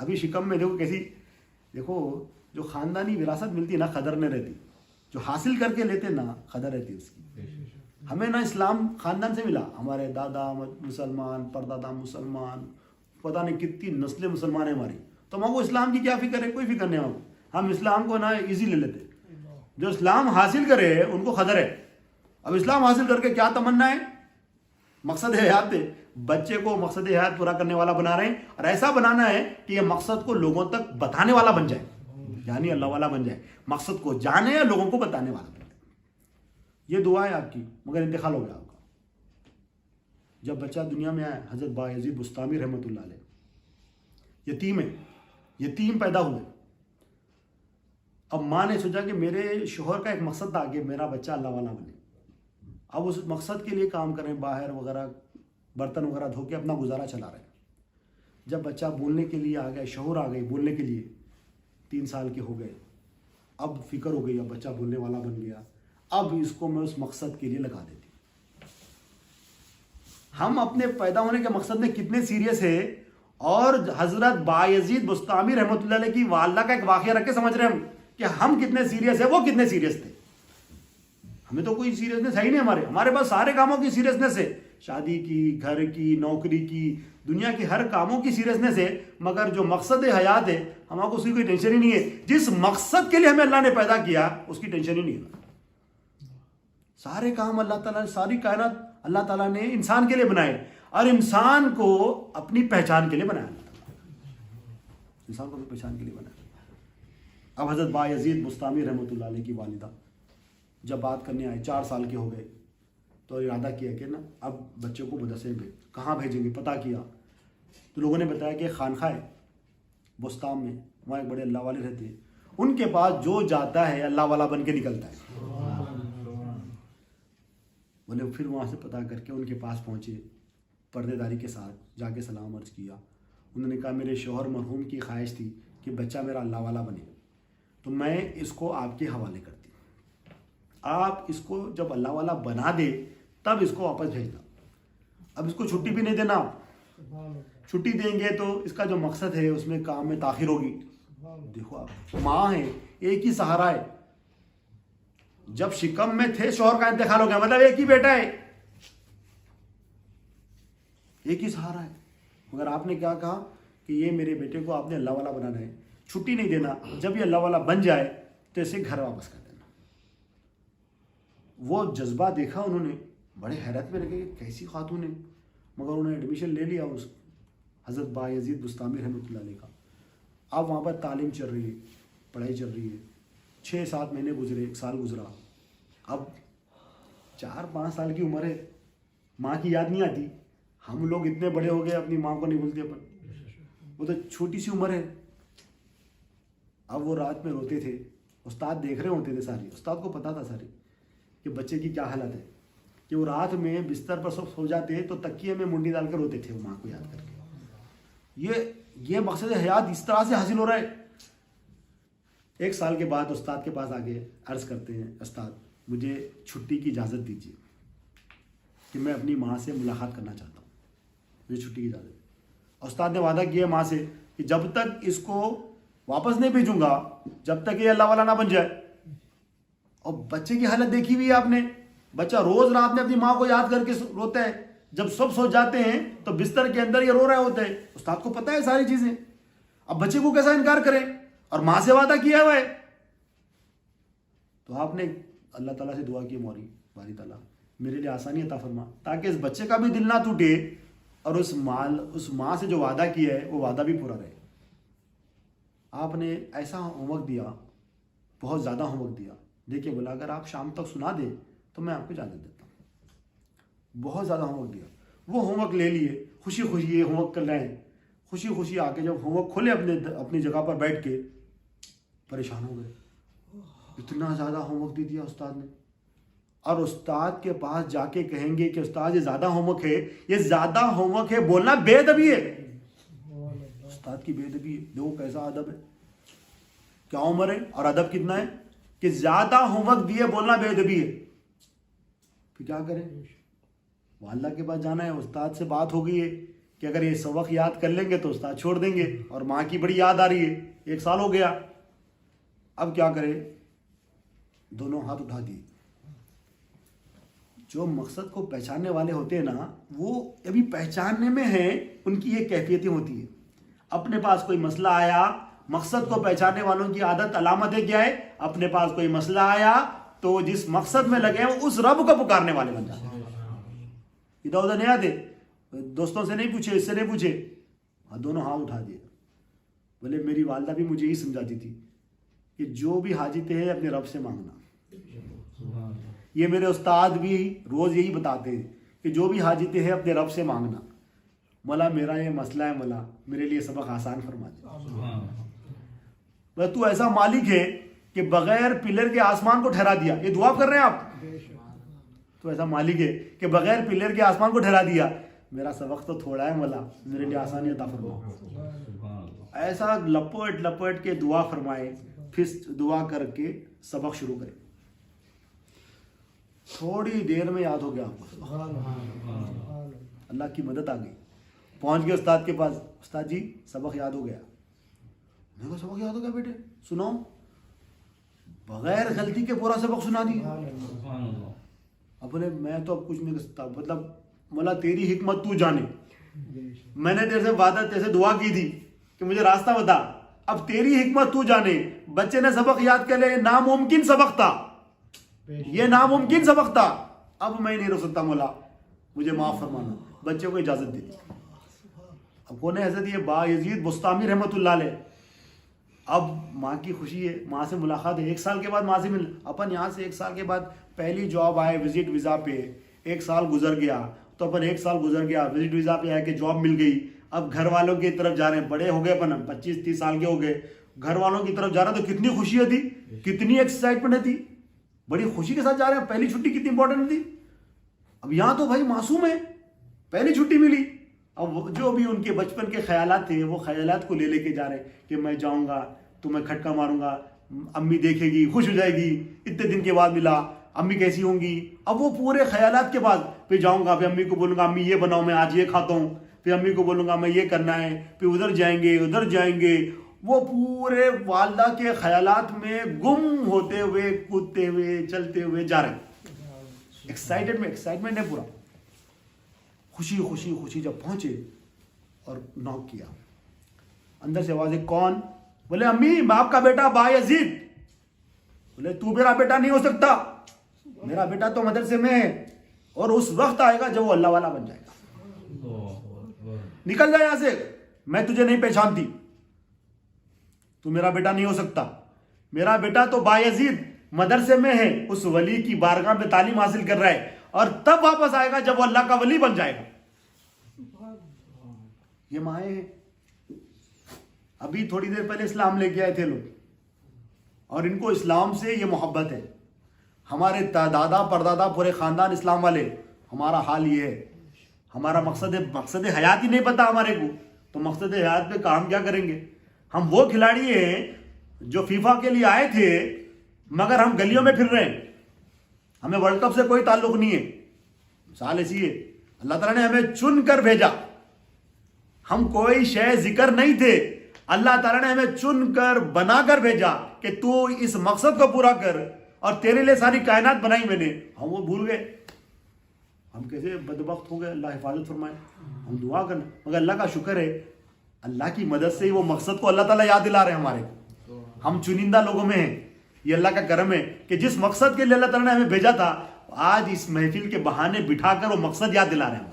ابھی شکم میں دیکھو کیسی، دیکھو جو خاندانی وراثت ملتی ہے نا قدر نہیں رہتی، جو حاصل کر کے لیتے نا قدر رہتی ہے اس کی. ہمیں نا اسلام خاندان سے ملا، ہمارے دادا مسلمان، پردادا مسلمان، پتہ نہیں کتنی نسلیں مسلمان ہیں ہماری، تو ہم کو اسلام کی کیا فکر ہے؟ کوئی فکر نہیں ہم. ہم اسلام کو نا ایزی لے لیتے. جو اسلام حاصل کرے ان کو قدر ہے. اب اسلام حاصل کر کے کیا تمنا ہے؟ مقصد حیات ہے. بچے کو مقصد حیات پورا کرنے والا بنا رہے ہیں، اور ایسا بنانا ہے کہ یہ مقصد کو لوگوں تک بتانے والا بن جائے، یعنی اللہ والا بن جائے، مقصد کو جانے یا لوگوں کو بتانے والا بن جائے. یہ دعا ہے آپ کی، مگر انتقال ہو گیا آپ کا. جب بچہ دنیا میں آیا، حضرت بایزید بستامی رحمۃ اللہ علیہ یتیم ہے، یتیم پیدا ہوئے. اب ماں نے سوچا کہ میرے شوہر کا ایک مقصد تھا کہ میرا بچہ اللہ والا بنے. اب اس مقصد کے لیے کام کریں، باہر وغیرہ برتن وغیرہ دھو کے اپنا گزارا چلا رہے ہیں. جب بچہ بولنے کے لیے آ گیا، شعور آ گئی بولنے کے لیے، 3 سال کے ہو گئے، اب فکر ہو گئی، اب بچہ بولنے والا بن گیا، اب اس کو میں اس مقصد کے لیے لگا دیتی. ہم اپنے پیدا ہونے کے مقصد میں کتنے سیریس ہے، اور حضرت بایزید بستامی رحمۃ اللہ علیہ کی والدہ کا ایک واقعہ رکھ کے سمجھ رہے ہیں کہ ہم کتنے سیریس ہیں، وہ کتنے سیریس تھے. ہمیں تو کوئی سیریسنس ہے ہی نہیں، ہمارے پاس سارے کاموں کی سیریسنس ہے، شادی کی، گھر کی، نوکری کی، دنیا کی ہر کاموں کی سیریسنس ہے، مگر جو مقصد حیات ہے ہمارے کو اس کی کوئی ٹینشن ہی نہیں ہے. جس مقصد کے لیے ہمیں اللہ نے پیدا کیا اس کی ٹینشن ہی نہیں ہے. سارے کام اللہ تعالیٰ، ساری کائنات اللہ تعالیٰ نے انسان کے لیے بنائے، اور انسان کو اپنی پہچان کے لیے بنایا. انسان کو اپنی پہچان کے لیے بنایا. اب حضرت بایزید بستامی رحمۃ اللہ علیہ کی والدہ جب بات کرنے آئے، 4 سال کے ہو گئے، تو ارادہ کیا کہ نا اب بچے کو مدرسے میں کہاں بھیجیں گے. پتہ کیا تو لوگوں نے بتایا کہ خانقاہ ہے بستام میں، وہاں ایک بڑے اللہ والے رہتے ہیں، ان کے پاس جو جاتا ہے اللہ والا بن کے نکلتا ہے. بولے پھر وہاں سے پتہ کر کے ان کے پاس پہنچے، پردے داری کے ساتھ جا کے سلام عرض کیا. انہوں نے کہا میرے شوہر مرحوم کی خواہش تھی کہ بچہ میرا اللہ والا بنے، تو میں اس کو آپ کے حوالے کرتی. آپ اس کو جب اللہ والا بنا دے تب اس کو واپس بھیجنا. اب اس کو چھٹی بھی نہیں دینا. چھٹی دیں گے تو اس کا جو مقصد ہے اس میں کام میں تاخیر ہوگی. دیکھو آپ ماں ہے، ایک ہی سہارا ہے. جب شکم میں تھے شوہر کا انتقال ہو گیا، مطلب ایک ہی بیٹا ہے، ایک ہی سہارا ہے. مگر آپ نے کیا کہا کہ یہ میرے بیٹے کو آپ نے اللہ والا بنانا ہے، چھٹی نہیں دینا. جب یہ اللہ والا بن جائے تو اسے گھر واپس کر دینا. وہ جذبہ دیکھا انہوں نے، بڑے حیرت میں لگے کہ کیسی خاتون ہے، مگر انہوں نے ایڈمیشن لے لیا اس حضرت بایزید بستامی رحمۃ اللہ علیہ کا. اب وہاں پر تعلیم چل رہی ہے، پڑھائی چل رہی ہے. 6-7 مہینے گزرے، 1 سال گزرا. اب 4-5 سال کی عمر ہے، ماں کی یاد نہیں آتی. ہم لوگ اتنے بڑے ہو گئے اپنی ماں کو نہیں بھولتے اپن، وہ تو چھوٹی سی عمر ہے. اب وہ رات میں روتے تھے، استاد دیکھ رہے ہوتے تھے ساری، استاد کو پتا تھا ساری کہ بچے کی کیا حالت ہے، کہ وہ رات میں بستر پر سب سو جاتے تو تکیے میں منڈی ڈال کر روتے تھے وہ ماں کو یاد کر کے. یہ مقصد حیات اس طرح سے حاصل ہو رہا ہے. 1 سال کے بعد استاد کے پاس آگے عرض کرتے ہیں، استاد مجھے چھٹی کی اجازت دیجیے کہ میں اپنی ماں سے ملاقات کرنا چاہتا ہوں، مجھے چھٹی کی اجازت. استاد نے وعدہ کیا ماں سے کہ جب تک اس کو واپس نہیں بھیجوں گا جب تک یہ اللہ والا نہ بن جائے. اور بچے کی حالت دیکھی ہوئی ہے آپ نے، بچہ روز رات میں اپنی ماں کو یاد کر کے روتا ہے. جب سب سو جاتے ہیں تو بستر کے اندر یہ رو رہا ہوتا ہے. استاد کو پتہ ہے ساری چیزیں. اب بچے کو کیسا انکار کریں، اور ماں سے وعدہ کیا ہوا ہے. تو آپ نے اللہ تعالیٰ سے دعا کی، باری تعالیٰ میرے لیے آسانی عطا فرما تاکہ اس بچے کا بھی دل نہ ٹوٹے، اور اس ماں سے جو وعدہ کیا ہے وہ وعدہ بھی پورا رہے. آپ نے ایسا ہوم ورک دیا، بہت زیادہ ہوم ورک دیا. دیکھیے بولا اگر آپ شام تک سنا دیں تو میں آپ کو اجازت دیتا ہوں. بہت زیادہ ہوم ورک دیا. وہ ہوم ورک لے لیے، خوشی خوشی یہ ہوم ورک کر رہے ہیں، خوشی خوشی آ کے جب ہوم ورک کھولے اپنی جگہ پر بیٹھ کے پریشان ہو گئے. اتنا زیادہ ہوم ورک دے دیا استاد نے. اور استاد کے پاس جا کے کہیں گے کہ استاد یہ زیادہ ہوم ورک ہے، یہ زیادہ ہوم ورک ہے، بولنا بے ادبی ہے. استاد کی بے ادبی ہے. دیکھو کیسا ادب ہے، کیا عمر ہے اور ادب کتنا ہے کہ زیادہ ہوم ورک دیے بولنا بے ادبی ہے. پھر کیا کریں؟ والدہ کے پاس جانا ہے، استاد سے بات ہو گئی ہے کہ اگر یہ سبق یاد کر لیں گے تو استاد چھوڑ دیں گے، اور ماں کی بڑی یاد آ رہی ہے، 1 سال ہو گیا، اب کیا کرے؟ دونوں ہاتھ اٹھا دیے۔ جو مقصد کو پہچاننے والے ہوتے ہیں نا، وہ ابھی پہچاننے میں ہیں، ان کی یہ کیفیتیں ہوتی ہیں۔ اپنے پاس کوئی مسئلہ آیا، مقصد کو پہچاننے والوں کی عادت علامت ہے کیا ہے؟ اپنے پاس کوئی مسئلہ آیا تو جس مقصد میں لگے ہیں اس رب کو پکارنے والے بن جاتے ہیں۔ ادھر ادھر نہیں آتے، دوستوں سے نہیں پوچھے، اس سے نہیں پوچھے، دونوں ہاتھ اٹھا دیے۔ بولے میری والدہ بھی مجھے یہی سمجھاتی تھی کہ جو بھی حاجتیں ہیں اپنے رب سے مانگنا۔ یہ میرے استاد بھی روز یہی بتاتے ہیں کہ جو بھی حاجتیں ہیں اپنے رب سے مانگنا۔ مولا میرا یہ مسئلہ ہے، مولا میرے لیے سبق آسان فرما دے۔ تو ایسا مالک ہے کہ بغیر پلر کے آسمان کو ٹھہرا دیا۔ یہ دعا کر رہے ہیں آپ، تو ایسا مالک ہے کہ بغیر پلر کے آسمان کو ٹھہرا دیا۔ میرا سبق تو تھوڑا ہے مولا، میرے لیے آسانی عطا فرما۔ ایسا لپٹ لپٹ کے دعا فرمائے، پھر دعا کر کے سبق شروع کرے۔ تھوڑی دیر میں یاد ہو گیا آپ کو، اللہ کی مدد آ گئی۔ پہنچ گئے استاد کے پاس، استاد جی سبق یاد ہو گیا۔ میں کہا سبق یاد ہو گیا بیٹے، سناؤ۔ بغیر غلطی کے پورا سبق سنا دیا۔ اب بولے میں تو اب کچھ نہیں کر سکتا، مطلب مولا تیری حکمت تو جانے، میں نے تیرے سے وعدہ، تیرے سے دعا کی تھی کہ مجھے راستہ بتا، اب تیری حکمت تو جانے۔ بچے نے سبق یاد کر لیا، ناممکن سبق تھا، یہ ناممکن سبق تھا، اب میں نہیں رک سکتا مولا، مجھے معاف فرمانا۔ بچے کو اجازت دے دی۔ اب کون ہے حضرت یہ با یزید بستامی رحمۃ اللہ علیہ۔ اب ماں کی خوشی ہے، ماں سے ملاقات ہے، 1 سال کے بعد ماں سے مل، اپن یہاں سے 1 سال کے بعد پہلی جاب آئے وزٹ ویزا پہ، 1 سال گزر گیا تو اپن 1 سال گزر گیا وزٹ ویزا پہ آئے کہ جاب مل گئی۔ اب گھر والوں کی طرف جا رہے ہیں، بڑے ہو گئے اپن، 25-30 سال کے ہو گئے، گھر والوں کی طرف جا رہے ہیں تو کتنی خوشی تھی، کتنی ایکسائٹمنٹ تھی، بڑی خوشی کے ساتھ جا رہے ہیں۔ پہلی چھٹی کتنی امپورٹنٹ تھی۔ اب یہاں تو بھائی معصوم ہے، پہلی چھٹی ملی، اب جو بھی ان کے بچپن کے خیالات تھے وہ خیالات کو لے کے جا رہے ہیں کہ میں جاؤں گا تو میں کھٹکا ماروں گا، امی دیکھے گی، خوش ہو جائے گی، اتنے دن کے بعد ملا، امی کیسی ہوں گی۔ اب وہ پورے خیالات کے بعد پھر جاؤں گا، پھر امی کو بولوں گا امی یہ بناؤ، میں آج یہ کھاتا ہوں، پھر امی کو بولوں گا میں یہ کرنا ہے، پھر ادھر جائیں گے ادھر جائیں گے۔ وہ پورے والدہ کے خیالات میں گم ہوتے ہوئے، کودتے ہوئے، چلتے ہوئے جا رہے ہیں۔ ایکسائٹمنٹ ہے پورا، خوشی خوشی خوشی۔ جب پہنچے اور نوک کیا، اندر سے آواز ہے کون؟ بولے امی میں آپ کا بیٹا با یزید۔ بولے تو میرا بیٹا نہیں ہو سکتا، میرا بیٹا تو مدرسے میں ہے، اور اس وقت آئے گا جب وہ اللہ والا بن جائے گا، نکل جائے یہاں سے، میں تجھے نہیں پہچانتی، تو میرا بیٹا نہیں ہو سکتا، میرا بیٹا تو با یزید مدرسے میں ہے، اس ولی کی بارگاہ میں تعلیم حاصل کر رہا ہے، اور تب واپس آئے گا جب وہ اللہ کا ولی بن جائے گا۔ یہ مائیں ہیں، ابھی تھوڑی دیر پہلے اسلام لے کے آئے تھے لوگ، اور ان کو اسلام سے یہ محبت ہے۔ ہمارے دادا پردادا پورے خاندان اسلام والے، ہمارا حال یہ ہے، ہمارا مقصد حیات ہی نہیں پتا ہمارے کو، تو مقصد حیات پہ کام کیا کریں گے؟ ہم وہ کھلاڑی ہیں جو فیفا کے لیے آئے تھے مگر ہم گلیوں میں پھر رہے ہیں، ہمیں ورلڈ کپ سے کوئی تعلق نہیں ہے۔ مثال ایسی ہے، اللہ تعالیٰ نے ہمیں چن کر بھیجا، ہم کوئی شے ذکر نہیں تھے، اللہ تعالیٰ نے ہمیں چن کر بنا کر بھیجا کہ تو اس مقصد کو پورا کر، اور تیرے لیے ساری کائنات بنائی میں نے۔ ہم وہ بھول گئے، ہم کیسے بدبخت ہو گئے، اللہ حفاظت فرمائے۔ ہم دعا کرنا، مگر اللہ کا شکر ہے اللہ کی مدد سے ہی وہ مقصد کو اللہ تعالیٰ یاد دلا رہے ہیں ہمارے، ہم چنندہ لوگوں میں ہیں۔ یہ اللہ کا کرم ہے کہ جس مقصد کے لیے اللہ تعالیٰ نے ہمیں بھیجا تھا، آج اس محفل کے بہانے بٹھا کر وہ مقصد یاد دلا رہے ہیں۔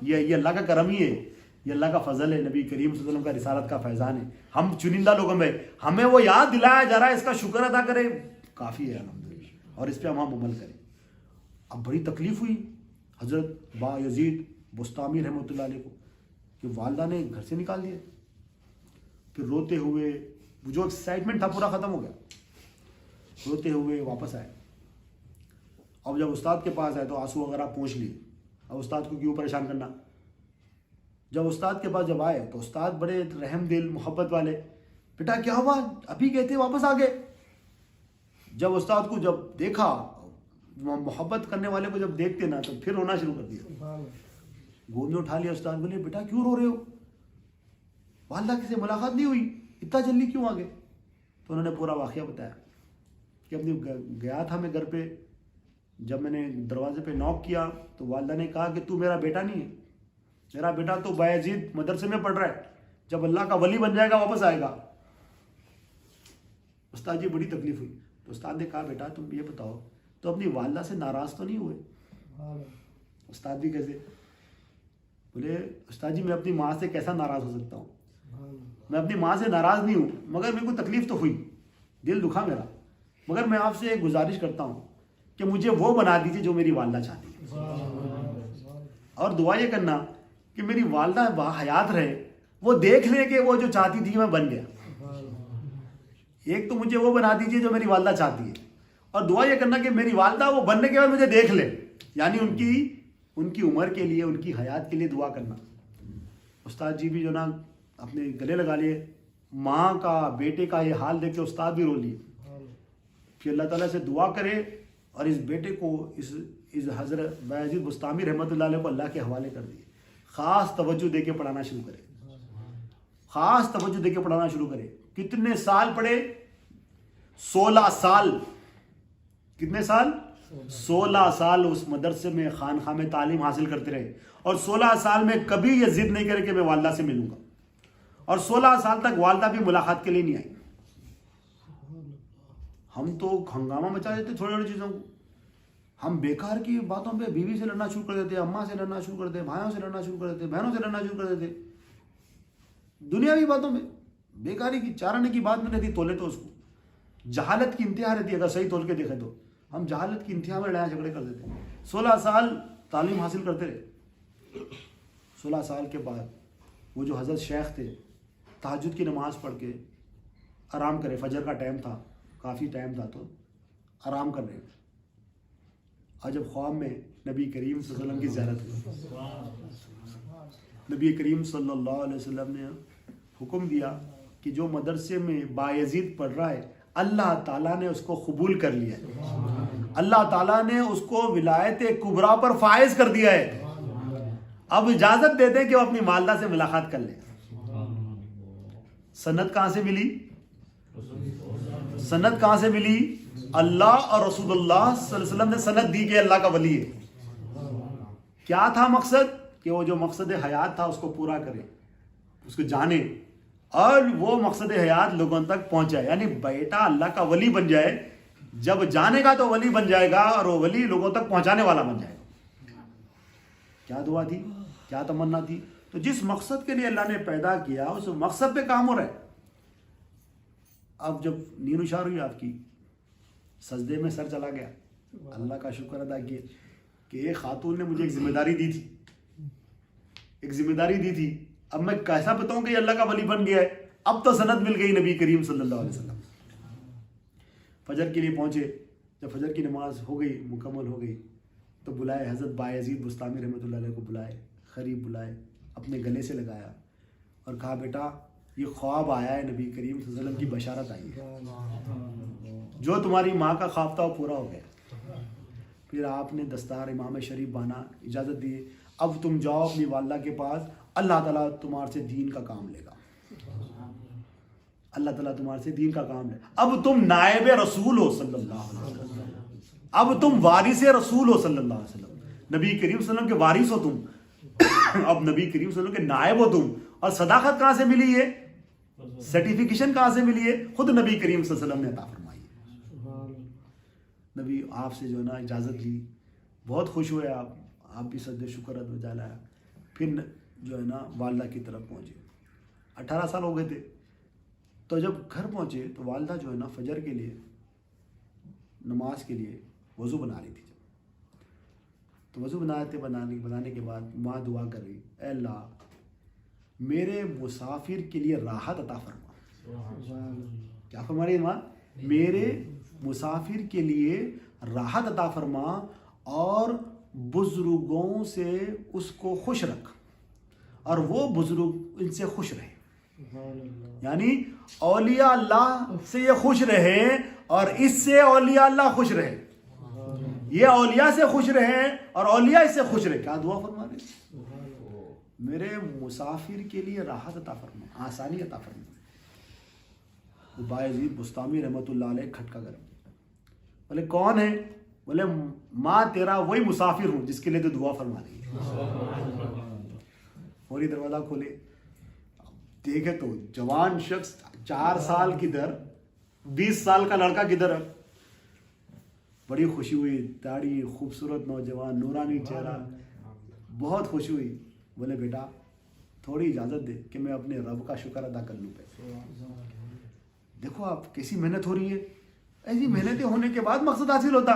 یہ اللہ کا کرم ہی ہے، یہ اللہ کا فضل ہے، نبی کریم صلی اللہ علیہ وسلم کا رسالت کا فیضان ہے۔ ہم چنندہ لوگوں میں، ہمیں وہ یاد دلایا جا رہا ہے، اس کا شکر ادا کریں، کافی ہے الحمدللہ، اور اس پہ ہم عمل کریں۔ اب بڑی تکلیف ہوئی حضرت با یزید بستامی رحمۃ اللہ علیہ کو کہ والدہ نے گھر سے نکال دیا۔ پھر روتے ہوئے، جو ایکسائٹمنٹ تھا پورا ختم ہو گیا، روتے ہوئے واپس آئے۔ اب جب استاد کے پاس آئے تو آنسو وغیرہ پوچھ لیے، اب استاد کو کیوں پریشان کرنا۔ جب استاد کے پاس جب آئے تو استاد بڑے رحم دل محبت والے، بیٹا کیا ہوا، ابھی کہتے واپس آ گئے۔ جب استاد کو جب دیکھا، محبت کرنے والے کو جب دیکھتے نا تو پھر رونا شروع کر دیا۔ گود میں اٹھا لیا. استاد بولے بیٹا کیوں رو رہے ہو, والدہ سے ملاقات نہیں ہوئی, اتنا جلدی کیوں آ گئے؟ تو انہوں نے پورا واقعہ بتایا کہ اپنی گیا تھا میں گھر پہ, جب میں نے دروازے پہ نوک کیا تو والدہ نے کہا کہ تو میرا بیٹا نہیں ہے, میرا بیٹا تو بایزید مدرسے میں پڑھ رہا ہے, جب اللہ کا ولی بن جائے گا واپس آئے گا. استاد جی بڑی تکلیف ہوئی. تو استاد نے کہا بیٹا تم یہ بتاؤ تو اپنی والدہ سے ناراض تو نہیں ہوئے؟ استاد بھی کیسے؟ بولے استاد جی میں اپنی ماں سے کیسا ناراض ہو سکتا ہوں, میں اپنی ماں سے ناراض نہیں ہوں, مگر میرے کو تکلیف تو ہوئی, دل دکھا میرا, مگر میں آپ سے ایک گزارش کرتا ہوں کہ مجھے وہ بنا دیجیے جو میری والدہ چاہتی ہے, اور دعا یہ کرنا کہ میری والدہ باحیات رہے, وہ دیکھ لے کہ وہ جو چاہتی تھی میں بن گیا. ایک تو مجھے وہ بنا دیجیے جو میری والدہ چاہتی ہے, اور دعا یہ کرنا کہ میری والدہ وہ بننے کے بعد مجھے دیکھ لے, یعنی ان کی عمر کے لیے, ان کی حیات کے لیے دعا کرنا. استاد جی بھی جو نا اپنے گلے لگا لیے, ماں کا بیٹے کا یہ حال دیکھ کے استاد بھی رو لیے. پھر اللہ تعالیٰ سے دعا کرے اور اس بیٹے کو اس حضرت بایزید بسطامی رحمۃ اللہ علیہ کو اللہ کے حوالے کر دیے. خاص توجہ دے کے پڑھانا شروع کرے, خاص توجہ دے کے پڑھانا شروع کرے. کتنے سال پڑھے؟ 16 سال. کتنے سال؟ 16 سال اس مدرسے میں خانقاہ میں تعلیم حاصل کرتے رہے, اور 16 سال میں کبھی یہ ضد نہیں کرے کہ میں والدہ سے ملوں گا, اور 16 سال تک والدہ بھی ملاقات کے لیے نہیں آئی. ہم تو ہنگامہ مچا دیتے چھوٹی چھوٹی چیزوں کو, ہم بیکار کی باتوں پہ بیوی سے لڑنا شروع کر دیتے, اماں سے لڑنا شروع کر دیتے, بھائیوں سے لڑنا شروع کر دیتے, بہنوں سے لڑنا شروع کر دیتے. دنیاوی باتوں میں بیکاری کی 4 آنے کی بات میں رہتی, تولے تو اس کو جہالت کی انتہا رہتی ہے. اگر صحیح تول کے دیکھے تو ہم جہالت کی انتہا میں لڑائی جھگڑے کر دیتے ہیں. 16 سال تعلیم حاصل کرتے رہے. 16 سال کے بعد وہ جو حضرت شیخ تھے تہجد کی نماز پڑھ کے آرام کرے, فجر کا ٹائم تھا, کافی ٹائم تھا, تو آرام کر رہے. اور جب خواب میں نبی کریم صلی اللہ علیہ وسلم کی زیارت ہوئی, نبی کریم صلی اللہ علیہ وسلم نے حکم دیا کہ جو مدرسے میں بایزید پڑھ رہا ہے اللہ تعالیٰ نے اس کو قبول کر لیا ہے, اللہ تعالیٰ نے اس کو ولایت کبریٰ پر فائز کر دیا ہے. اب اجازت دے دیں کہ وہ اپنی والدہ سے ملاقات کر لیں. سند کہاں سے ملی؟ سند کہاں سے ملی؟ اللہ اور رسول اللہ صلی اللہ علیہ وسلم نے سند دی کہ اللہ کا ولی ہے. کیا تھا مقصد؟ کہ وہ جو مقصد حیات تھا اس کو پورا کرے, اس کو جانے, اور وہ مقصد حیات لوگوں تک پہنچائے. یعنی بیٹا اللہ کا ولی بن جائے, جب جانے گا تو ولی بن جائے گا, اور وہ ولی لوگوں تک پہنچانے والا بن جائے گا. کیا دعا تھی, کیا تمنا تھی. تو جس مقصد کے لیے اللہ نے پیدا کیا اس مقصد پہ کام ہو رہا ہے. اب جب نیند اشار ہوئی آپ کی, سجدے میں سر چلا گیا, اللہ کا شکر ادا کیے کہ ایک خاتون نے مجھے ایک ذمہ داری دی تھی, ایک ذمہ داری دی تھی. اب میں کیسا بتاؤں کہ اللہ کا ولی بن گیا ہے. اب تو سند مل گئی نبی کریم صلی اللہ علیہ وسلم. فجر کے لیے پہنچے, جب فجر کی نماز ہو گئی, مکمل ہو گئی, تو بلائے حضرت بایزید بسطامی رحمۃ اللہ علیہ کو, بلائے قریب بلائے, اپنے گلے سے لگایا اور کہا بیٹا یہ خواب آیا ہے, نبی کریم صلی اللہ علیہ وسلم کی بشارت آئی ہے, جو تمہاری ماں کا خواب تھا وہ پورا ہو گیا. پھر آپ نے دستار امام شریف بانا, اجازت دی, اب تم جاؤ اپنی والدہ کے پاس, اللہ تعالیٰ تمہارے سے دین کا کام لے گا, اللہ تعالیٰ تمہارے سے دین کا کام لے. اب تم نائب رسول ہو صلی اللہ علیہ وسلم, اب تم وارث رسول ہو صلی اللہ علیہ وسلم, نبی کریم صلی اللہ علیہ وسلم کے وارث ہو تم, اب نبی کریم صلی اللہ علیہ وسلم کے نائب ہو تم. اور صداقت کہاں سے ملی ہے, سرٹیفیکیشن کہاں سے ملی ہے, خود نبی کریم صلی اللہ علیہ وسلم نے عطا فرمائی ہے. نبی آپ سے جو ہے نا اجازت لی, بہت خوش ہوئے آپ, آپ بھی سجدے شکر ادا لایا. پھر جو ہے نا والدہ کی طرف پہنچے. 18 سال ہو گئے تھے. تو جب گھر پہنچے تو والدہ جو ہے نا فجر کے لیے, نماز کے لیے وضو بنا رہی تھی. تو وضو بنانے کے بعد ماں دعا کر رہی, اے اللہ میرے مسافر کے لیے راحت عطا فرما. کیا فرما رہی ہے ماں؟ میرے مسافر کے لیے راحت عطا فرما, اور بزرگوں سے اس کو خوش رکھ, اور وہ بزرگ ان سے خوش رہے. یعنی اولیاء اللہ سے یہ خوش رہے اور اس سے اولیاء اللہ خوش رہے. یہ اولیاء سے خوش رہیں اور اولیاء اس سے خوش رہیں. کیا دعا فرما رہے ہیں؟ میرے مسافر کے لیے راحت عطا فرما، آسانی عطا فرما. بایزید بستامی رحمۃ اللہ علیہ کھٹکا گرم. بولے کون ہے؟ بولے ماں تیرا وہی مسافر ہوں جس کے لیے تو دعا فرما رہی ہے. فوری دروازہ کھولے، دیکھے تو جوان شخص 4 سال کدھر، 20 سال کا لڑکا کدھر. بڑی خوشی ہوئی، داڑھی، خوبصورت نوجوان، نورانی چہرہ، بہت خوشی ہوئی. بولے بیٹا تھوڑی اجازت دے کہ میں اپنے رب کا شکر ادا کر لوں. دیکھو آپ کیسی محنت ہو رہی ہے. ایسی محنتیں ہونے کے بعد مقصد حاصل ہوتا.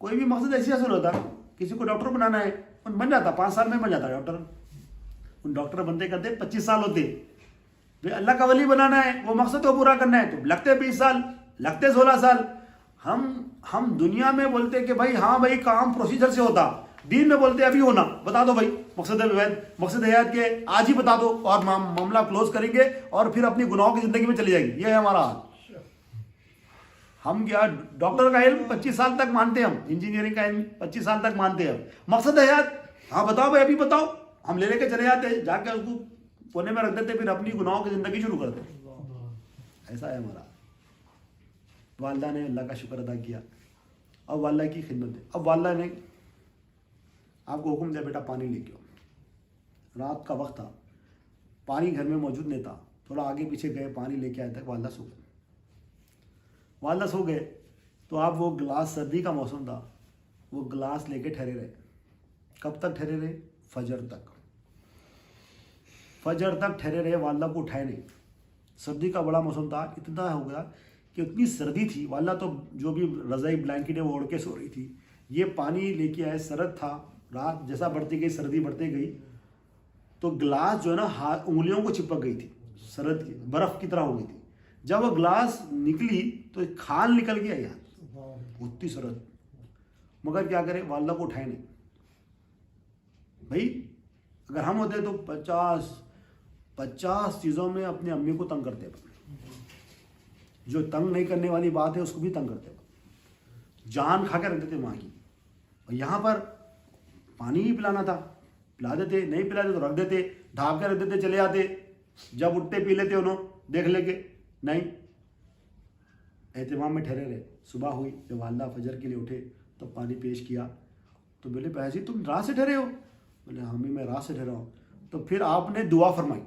کوئی بھی مقصد ایسے حاصل ہوتا. کسی کو ڈاکٹر بنانا ہے بن جاتا، 5 سال میں بن جاتا ڈاکٹر. ان ڈاکٹر بنتے کرتے 25 سال ہوتے. بھائی اللہ کا ولی بنانا ہے، وہ مقصد کو پورا کرنا ہے تو لگتے 20 سال، لگتے 16 سال. ہم دنیا میں بولتے کہ بھائی ہاں بھائی کام پروسیجر سے ہوتا، دین میں بولتے ابھی ہونا. بتا دو بھائی مقصد حیات کے آج ہی بتا دو اور معاملہ کلوز کریں گے اور پھر اپنی گناہوں کی زندگی میں چلی جائیں گے. یہ ہے ہمارا حال. ہم کیا ڈاکٹر کا علم 25 سال تک مانتے ہیں، ہم انجینئرنگ کا علم 25 سال تک مانتے ہیں. مقصد حیات ہاں بتاؤ بھائی ابھی بتاؤ، ہم لے کے چلے جاتے، جا کے اس کو کونے میں رکھ دیتے، پھر اپنی گناہوں کی زندگی شروع کرتے. ایسا ہے ہمارا. والدہ نے اللہ کا شکر ادا کیا، اب والدہ کی خدمت ہے. اب والدہ نے آپ کو حکم دیا بیٹا پانی لے کے آؤ. رات کا وقت تھا، پانی گھر میں موجود نہیں تھا. تھوڑا آگے پیچھے گئے، پانی لے کے آئے تک والدہ سو گئے. والدہ سو گئے تو آپ وہ گلاس، سردی کا موسم تھا، وہ گلاس لے کے ٹھہرے رہے. کب تک ٹھہرے رہے؟ فجر تک. فجر تک ٹھہرے رہے، والدہ کو اٹھائے نہیں. سردی کا بڑا موسم تھا. اتنا ہو گیا کہ اتنی سردی تھی، والدہ تو جو بھی رضائی بلینکٹ ہے وہ اوڑھ کے سو رہی تھی. یہ پانی لے کے آئے، سرد تھا. رات جیسا بڑھتی گئی، سردی بڑھتی گئی تو گلاس جو ہے نا انگلیوں کو چپک گئی تھی، سرد کی برف کی طرح ہو گئی تھی. جب وہ گلاس نکلی تو کھال نکل گیا یہاں، اتنی سرد. مگر کیا کرے، والدہ کو اٹھائے نہیں. بھائی اگر ہم ہوتے تو 50 چیزوں میں اپنی امی کو تنگ کرتے. جو تنگ نہیں کرنے والی بات ہے اس کو بھی تنگ کرتے، جان کھا کے رکھ دیتے ماں کی. اور یہاں پر پانی ہی پلانا تھا، پلا دیتے. نہیں پلاتے تو رکھ دیتے، ڈھانپ کے رکھ دیتے، چلے جاتے. جب اٹھتے پی لیتے انہوں، دیکھ لے کے نہیں. اہتمام میں ٹھہرے رہے. صبح ہوئی، جب والدہ فجر کے لیے اٹھے تو پانی پیش کیا تو بولے بھائی جی تم رات سے ٹھہرے ہو؟ بولے ہاں میں رات سے ٹھہرا ہوں. تو پھر آپ نے دعا فرمائی،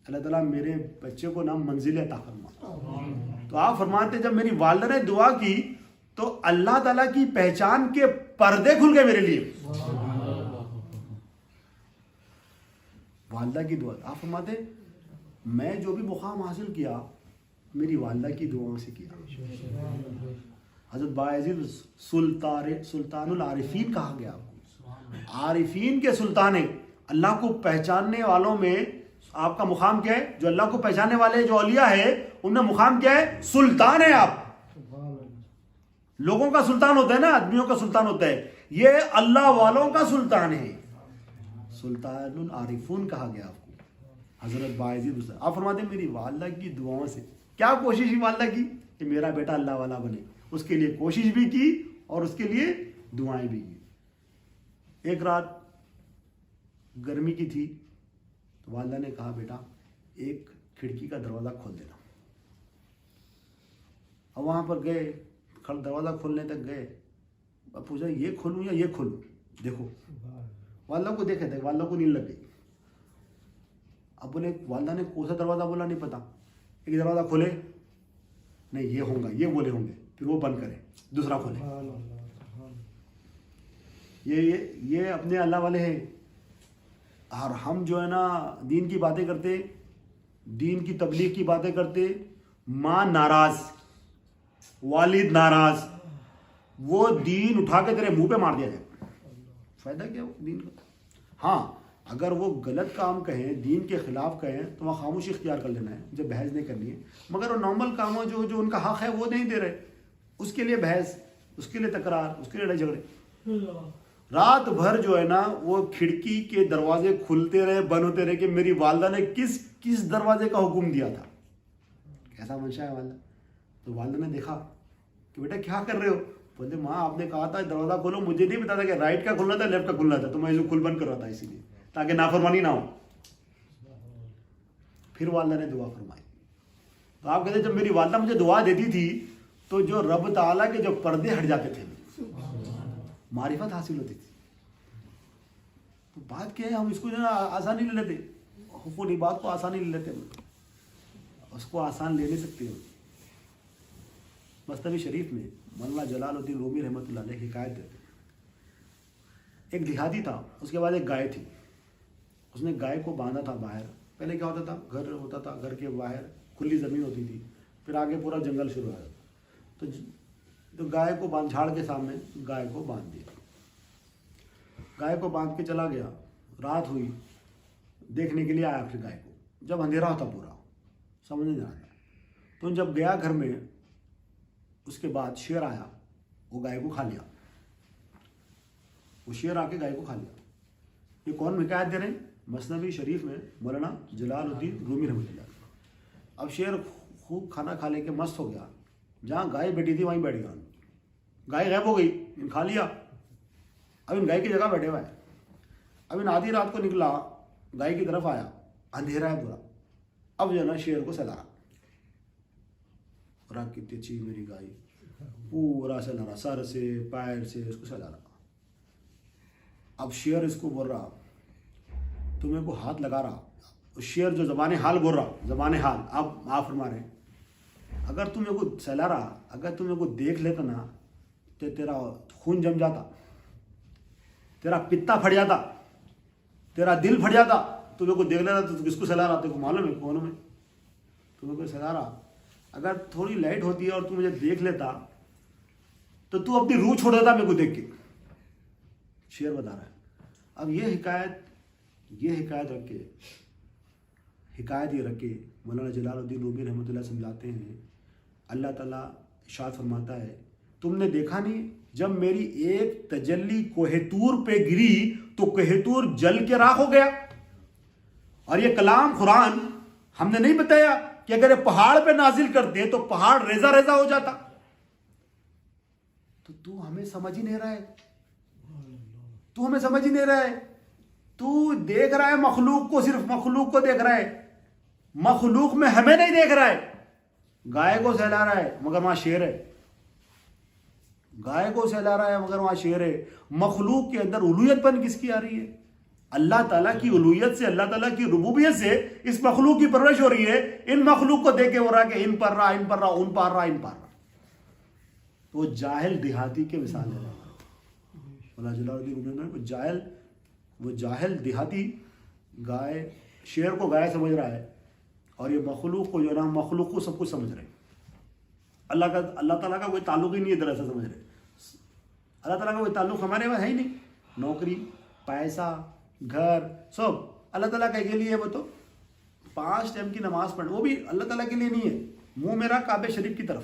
اللہ تعالیٰ میرے بچے کو نام منزل عطا فرما. تو آپ فرماتے جب میری والدہ نے دعا کی تو اللہ تعالیٰ کی پہچان کے پردے کھل گئے میرے لیے. والدہ کی دعا. آپ فرماتے میں جو بھی مقام حاصل کیا میری والدہ کی دعاؤں سے کیا. حضرت بایزید سلطان العارفین کہا گیا. عارفین کے سلطان ہیں. اللہ کو پہچاننے والوں میں آپ کا مقام کیا ہے؟ جو اللہ کو پہچاننے والے جو اولیاء ہے ان میں مقام کیا ہے؟ سلطان ہے. آپ لوگوں کا سلطان ہوتا ہے نا، آدمیوں کا سلطان ہوتا ہے، یہ اللہ والوں کا سلطان ہے. سلطان العارفون کہا گیا آپ کو. حضرت بایزید آپ فرماتے ہیں میری والدہ کی دعاؤں سے. کیا کوشش کی والدہ کی کہ میرا بیٹا اللہ والا بنے. اس کے لیے کوشش بھی کی اور اس کے لیے دعائیں بھی کی. ایک رات گرمی کی تھی تو والدہ نے کہا بیٹا ایک کھڑکی کا دروازہ کھول دینا. اور وہاں پر گئے، دروازہ کھولنے تک گئے. اب پوچھا یہ کھولوں یا یہ کھولوں. دیکھو والدہ کو دیکھے تھے، والدہ کو نیند لگ گئی. اب بولے والدہ نے کون سا دروازہ بولا نہیں پتا. ایک دروازہ کھولے، نہیں یہ ہوں گا، یہ بولے ہوں گے، پھر وہ بند کرے، دوسرا کھولے. یہ اپنے اللہ والے ہیں. اور ہم جو ہے نا دین کی باتیں کرتے، دین کی تبلیغ کی باتیں کرتے، ماں ناراض، والد ناراض، وہ دین اٹھا کے تیرے منہ پہ مار دیا جائے. فائدہ کیا وہ دین کا؟ ہاں اگر وہ غلط کام کہیں، دین کے خلاف کہیں تو وہاں خاموشی اختیار کر لینا ہے، جب بحث نہیں کرنی ہے. مگر وہ نارمل کاموں جو ان کا حق ہے وہ نہیں دے رہے، اس کے لیے بحث، اس کے لیے تکرار، اس کے لیے لڑائی جھگڑے. رات بھر جو ہے نا وہ کھڑکی کے دروازے کھلتے رہے، بند ہوتے رہے کہ میری والدہ نے کس دروازے کا حکم دیا تھا. کیسا منشا ہے والدہ. تو والدہ نے دیکھا کہ بیٹا کیا کر رہے ہو. بولتے ماں آپ نے کہا تھا دروازہ کھولو, مجھے نہیں پتا تھا کہ رائٹ کا کھلنا تھا لیفٹ کا کھلنا تھا, تو میں اسے کھل بند کر رہا تھا اسی لیے تاکہ نافرمانی نہ ہو. پھر والدہ نے دعا فرمائی. تو آپ کہتے جب میری والدہ مجھے دعا دیتی تھی تو جو رب تعالیٰ کے جو پردے ہٹ جاتے تھے, معرفت حاصل ہوتی تھی. تو بات کیا ہے, ہم اس کو جو ہے آسانی لے لیتے, حقوق بات کو آسانی لے لیتے, اس کو آسان لے نہیں سکتے. مصنوی شریف میں مولانا جلال الدین رومی رحمۃ اللہ علیہ حکایت دیتے, ایک دیہاتی تھا, اس کے بعد ایک گائے تھی. اس نے گائے کو باندھا تھا باہر. پہلے کیا ہوتا تھا, گھر ہوتا تھا, گھر کے باہر کھلی زمین ہوتی تھی, پھر آگے پورا جنگل شروع ہوا. تو گائے کو باندھ, جھاڑ کے سامنے گائے کو باندھ دیا. گائے کو باندھ کے چلا گیا. رات ہوئی, دیکھنے کے لیے آیا پھر گائے کو. جب اندھیرا ہوتا پورا, سمجھ نہیں آیا. تو جب گیا گھر میں, اس کے بعد شیر آیا, وہ گائے کو کھا لیا. وہ شیر آ کے گائے کو کھا لیا. یہ کون حکایت دے رہے ہیں؟ مثنوی شریف میں مولانا جلال الدین رومی رحمۃ اللہ. اب شیر خوب کھانا کھا لے کے مست ہو گیا, جہاں گائے بیٹھی تھی وہیں بیٹھ گیا. گائے غائب ہو گئی, ان کھا لیا. اب ان گائے کی جگہ بیٹھے ہوا ہے. اب ان آدھی رات کو نکلا, گائے کی طرف آیا, اندھیرا ہے پورا. اب جو ہے نا شیر کو سلا رہا, کتنی اچھی میری گائے, پورا سلا رہا, سر سے پیر سے اس کو سلا رہا. اب شیر اس کو بول رہا, تمہیں کو ہاتھ لگا رہا. شیر جو زبان حال بول رہا, زبان حال آپ فرما رہے ہیں, اگر تمہیں کو سلا رہا, اگر تمہیں کو دیکھ لیتا نا تو تیرا خون جم جاتا, تیرا پتا پھٹ جاتا, تیرا دل پھٹ جاتا. تمہیں کو دیکھ لیتا تو کس کو سلا رہا, تمہیں کو معلوم ہے کون میں تمہیں کو سلا رہا. اگر تھوڑی لائٹ ہوتی ہے اور تو مجھے دیکھ لیتا تو تو اپنی روح چھوڑ دیتا میرے کو دیکھ کے. شیر بتا رہا ہے. اب یہ حکایت رکھ کے, حکایت یہ رکھ کے مولانا جلال الدین رومی رحمۃ اللہ سمجھاتے ہیں, اللہ تعالیٰ ارشاد فرماتا ہے, تم نے دیکھا نہیں جب میری ایک تجلی کوہ طور پہ گری تو کوہ طور جل کے راکھ ہو گیا. اور یہ کلام قرآن ہم نے نہیں بتایا کہ اگر یہ پہاڑ پہ نازل کرتے تو پہاڑ ریزہ ریزہ ہو جاتا. تو ہمیں سمجھ ہی نہیں رہا ہے, تو ہمیں سمجھ ہی نہیں رہا ہے. تو دیکھ رہا ہے مخلوق کو, صرف مخلوق کو دیکھ رہا ہے, مخلوق میں ہمیں نہیں دیکھ رہا ہے. گائے کو سہلا رہا ہے مگر وہاں شیر ہے, گائے کو سہلا رہا ہے مگر وہاں شیر ہے. مخلوق کے اندر الوہیت پن کس کی آ رہی ہے؟ اللہ تعالیٰ کی الوہیت سے, اللہ تعالیٰ کی ربوبیت سے اس مخلوق کی پرورش ہو رہی ہے. ان مخلوق کو دیکھ کے ہو رہا کہ ان پر رہا, ان پر رہا, ان پر رہا, ان پر رہا. تو جاہل دیہاتی کے مثال ہے. اللہ جلال الدین وہ جاہل دیہاتی گائے, شیر کو گائے سمجھ رہا ہے, اور یہ مخلوق کو جو ہے نا, مخلوق کو سب کچھ سمجھ رہے ہیں. اللہ تعالیٰ کا کوئی تعلق ہی نہیں ہے, دراصل سمجھ رہے. اللہ تعالیٰ کا کوئی تعلق ہمارے پاس ہے ہی نہیں. نوکری, پیسہ, گھر, سب اللہ تعالیٰ کے لیے ہے. وہ تو 5 ٹائم کی نماز پڑھنا, وہ بھی اللہ تعالیٰ کے لیے نہیں ہے. منہ میرا کعبہ شریف کی طرف,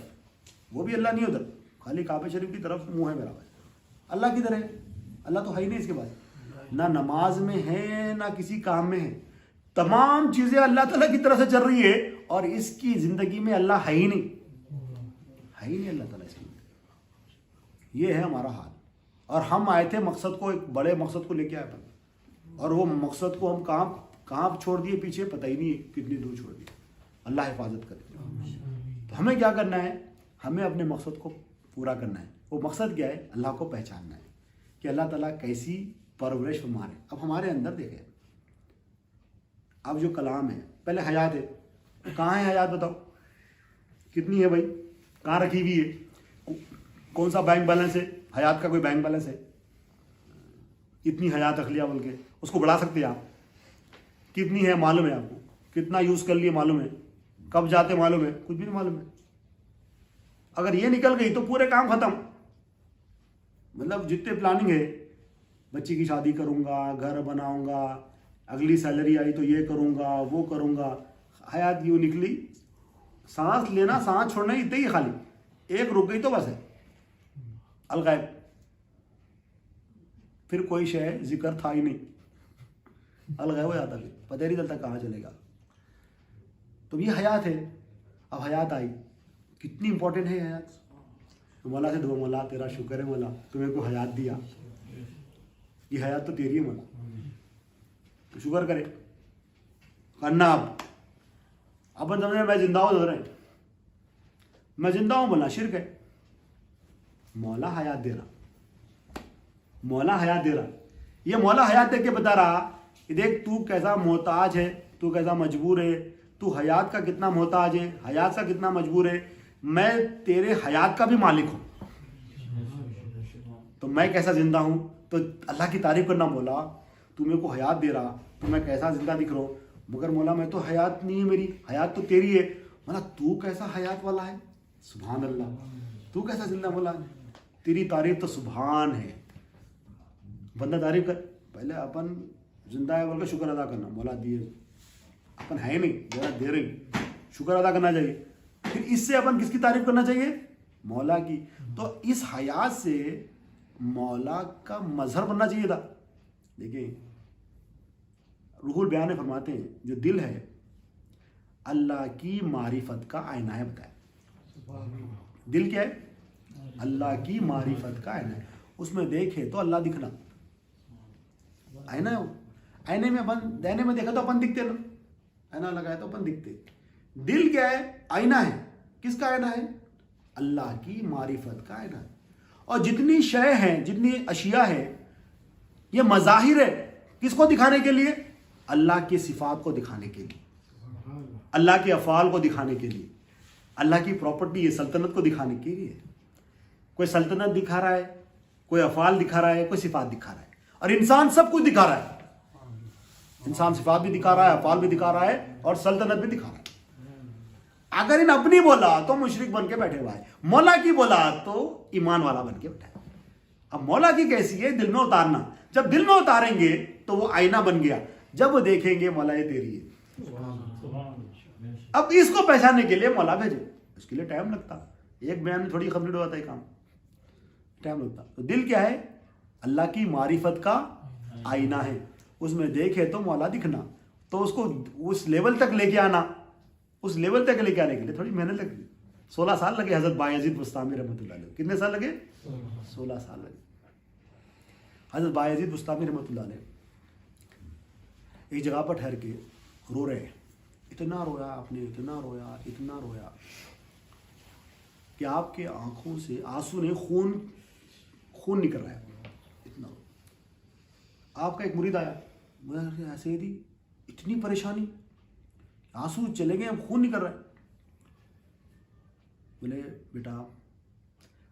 وہ بھی اللہ نہیں ادھر, خالی کعبہ شریف کی طرف منہ ہے میرا. اللہ کدھر ہے؟ اللہ تو ہے ہی نہیں اس کے بعد, نہ نماز میں ہے نہ کسی کام میں ہے. تمام چیزیں اللہ تعالیٰ کی طرف سے چل رہی ہے, اور اس کی زندگی میں اللہ ہے ہی نہیں, ہے ہی نہیں اللہ تعالیٰ اس کی. یہ ہے ہمارا حال. اور ہم آئے تھے مقصد کو, ایک بڑے مقصد کو لے کے آئے تھے, اور وہ مقصد کو ہم کہاں چھوڑ دیے پیچھے, پتہ ہی نہیں کتنی دور چھوڑ دیے. اللہ حفاظت کرے. تو ہمیں کیا کرنا ہے؟ ہمیں اپنے مقصد کو پورا کرنا ہے. وہ مقصد کیا ہے؟ اللہ کو پہچاننا ہے کہ اللہ تعالیٰ کیسی پرورش فرما رہے. اب ہمارے اندر دیکھیں, اب جو کلام ہے, پہلے حیات ہے, کہاں ہے حیات بتاؤ, کتنی ہے بھائی, کہاں رکھی ہوئی ہے, کون سا بینک بیلنس ہے؟ حیات کا کوئی بینک بیلنس ہے؟ اتنی حیات رکھ لیا بول کے, اس کو بڑھا سکتے ہیں آپ؟ کتنی ہے معلوم ہے آپ کو؟ کتنا یوز کر لیے معلوم ہے؟ کب جاتے معلوم ہے؟ کچھ بھی نہیں معلوم ہے. اگر یہ نکل گئی تو پورے کام ختم. مطلب جتنے پلاننگ ہے, بچی کی شادی کروں گا, گھر بناؤں گا, اگلی سیلری آئی تو یہ کروں گا, وہ کروں گا, حیات یوں نکلی. سانس لینا سانس چھوڑنا اتنے ہی خالی, ایک رک گئی تو بس ہے الغائب. پھر کوئی شے ذکر تھا ہی نہیں, الغائب ہو جاتا, پھر پتہ نہیں چلتا کہاں چلے گا. تو یہ حیات ہے. اب حیات آئی, کتنی امپورٹنٹ ہے حیات. مولا سے دعا مولا تیرا شکر ہے مولا تمہیں کو حیات دیا, یہ حیات تو تیری ہے مولا, تو شکر کرے کرنا. اب سمجھے میں زندہ ہوں دو رہے میں زندہ ہوں بولنا شرک ہے. مولا حیات دے رہا, مولا حیات دے رہا, یہ مولا حیات دے کے بتا رہا کہ دیکھ تو کیسا محتاج ہے, تو کیسا مجبور ہے, تو حیات کا کتنا محتاج ہے, حیات کا کتنا مجبور ہے, میں تیرے حیات کا بھی مالک ہوں, تو میں کیسا زندہ ہوں. تو اللہ کی تعریف کرنا مولا تو میرے کو حیات دے رہا, تو میں کیسا زندہ دکھ رہا ہوں, مگر مولا میں تو حیات نہیں ہے میری, حیات تو تیری ہے. مولا تو کیسا حیات والا ہے, سبحان اللہ, تو کیسا زندہ مولا, تیری تعریف تو سبحان ہے. بندہ تعریف کر, پہلے اپن زندہ ہے بول کے شکر ادا کرنا, مولا دیے, اپن ہے نہیں مولا دے رہی, شکر ادا کرنا چاہیے. پھر اس سے اپن کس کی تعریف کرنا چاہیے, مولا کی. تو اس حیات سے مولا کا مظہر بننا چاہیے تھا. دیکھیں روح البیان میں فرماتے ہیں جو دل ہے اللہ کی معرفت کا آئینہ ہے. بتائیں دل کیا ہے, اللہ کی معرفت کا آئینہ ہے. اس میں دیکھے تو اللہ دکھنا, آئینہ ہے وہ. آئینے میں اپن دہنے میں دیکھا تو اپن دکھتے نا, آئینہ لگایا تو اپن دکھتے. دل کیا ہے, آئینہ ہے. کس کا آئینہ ہے, اللہ کی معرفت کا آئینہ ہے. اور جتنی شے ہیں, جتنی اشیاء ہے, یہ مظاہر ہے کس کو دکھانے کے لیے, اللہ کی صفات کو دکھانے کے لیے, اللہ کے افعال کو دکھانے کے لیے, اللہ کی پراپرٹی سلطنت کو دکھانے کے لیے. کوئی سلطنت دکھا رہا ہے, کوئی افعال دکھا رہا ہے, کوئی صفات دکھا رہا ہے. اور انسان سب کچھ دکھا رہا ہے, انسان صفات بھی دکھا رہا ہے, افعال بھی دکھا رہا ہے, اور سلطنت بھی دکھا رہا ہے. اگر ان اپنی بولا تو مشرک بن کے بیٹھے ہوا ہے, مولا کی بولا تو ایمان والا بن کے بیٹھا ہے. اب مولا کی کیسی ہے, دل میں اتارنا. جب دل میں اتاریں گے تو وہ آئینہ بن گیا, جب وہ دیکھیں گے مولا یہ تیری ہے. اب اس کو پہچاننے کے لیے مولا بھیجے, اس کے لیے ٹائم لگتا, ایک بیان میں تھوڑی کمپلیٹ ہوتا ہے کام, ٹائم لگتا. تو دل کیا ہے, اللہ کی معرفت کا آئینہ ہے, اس میں دیکھے تو مولا دکھنا. تو اس کو اس لیول تک لے کے آنا, اس لیول تک لے کے آنے کے لیے تھوڑی محنت لگی. 16 سال لگے حضرت بایزید بستامی رحمۃ اللہ علیہ. کتنے سال لگے, 16 سال لگے. حضرت بایزید بستامی رحمۃ اللہ علیہ ایک جگہ پر ٹھہر کے رو رہے ہیں. اتنا رویا آپ نے, اتنا رویا, اتنا رویا کہ آپ کے آنکھوں سے آنسو نے خون نکل رہا ہے. اتنا آپ کا ایک مرید آیا, ایسے ہی تھی, اتنی پریشانی, آنسو چلے گئے, اب خون نکل رہا ہے. بولے بیٹا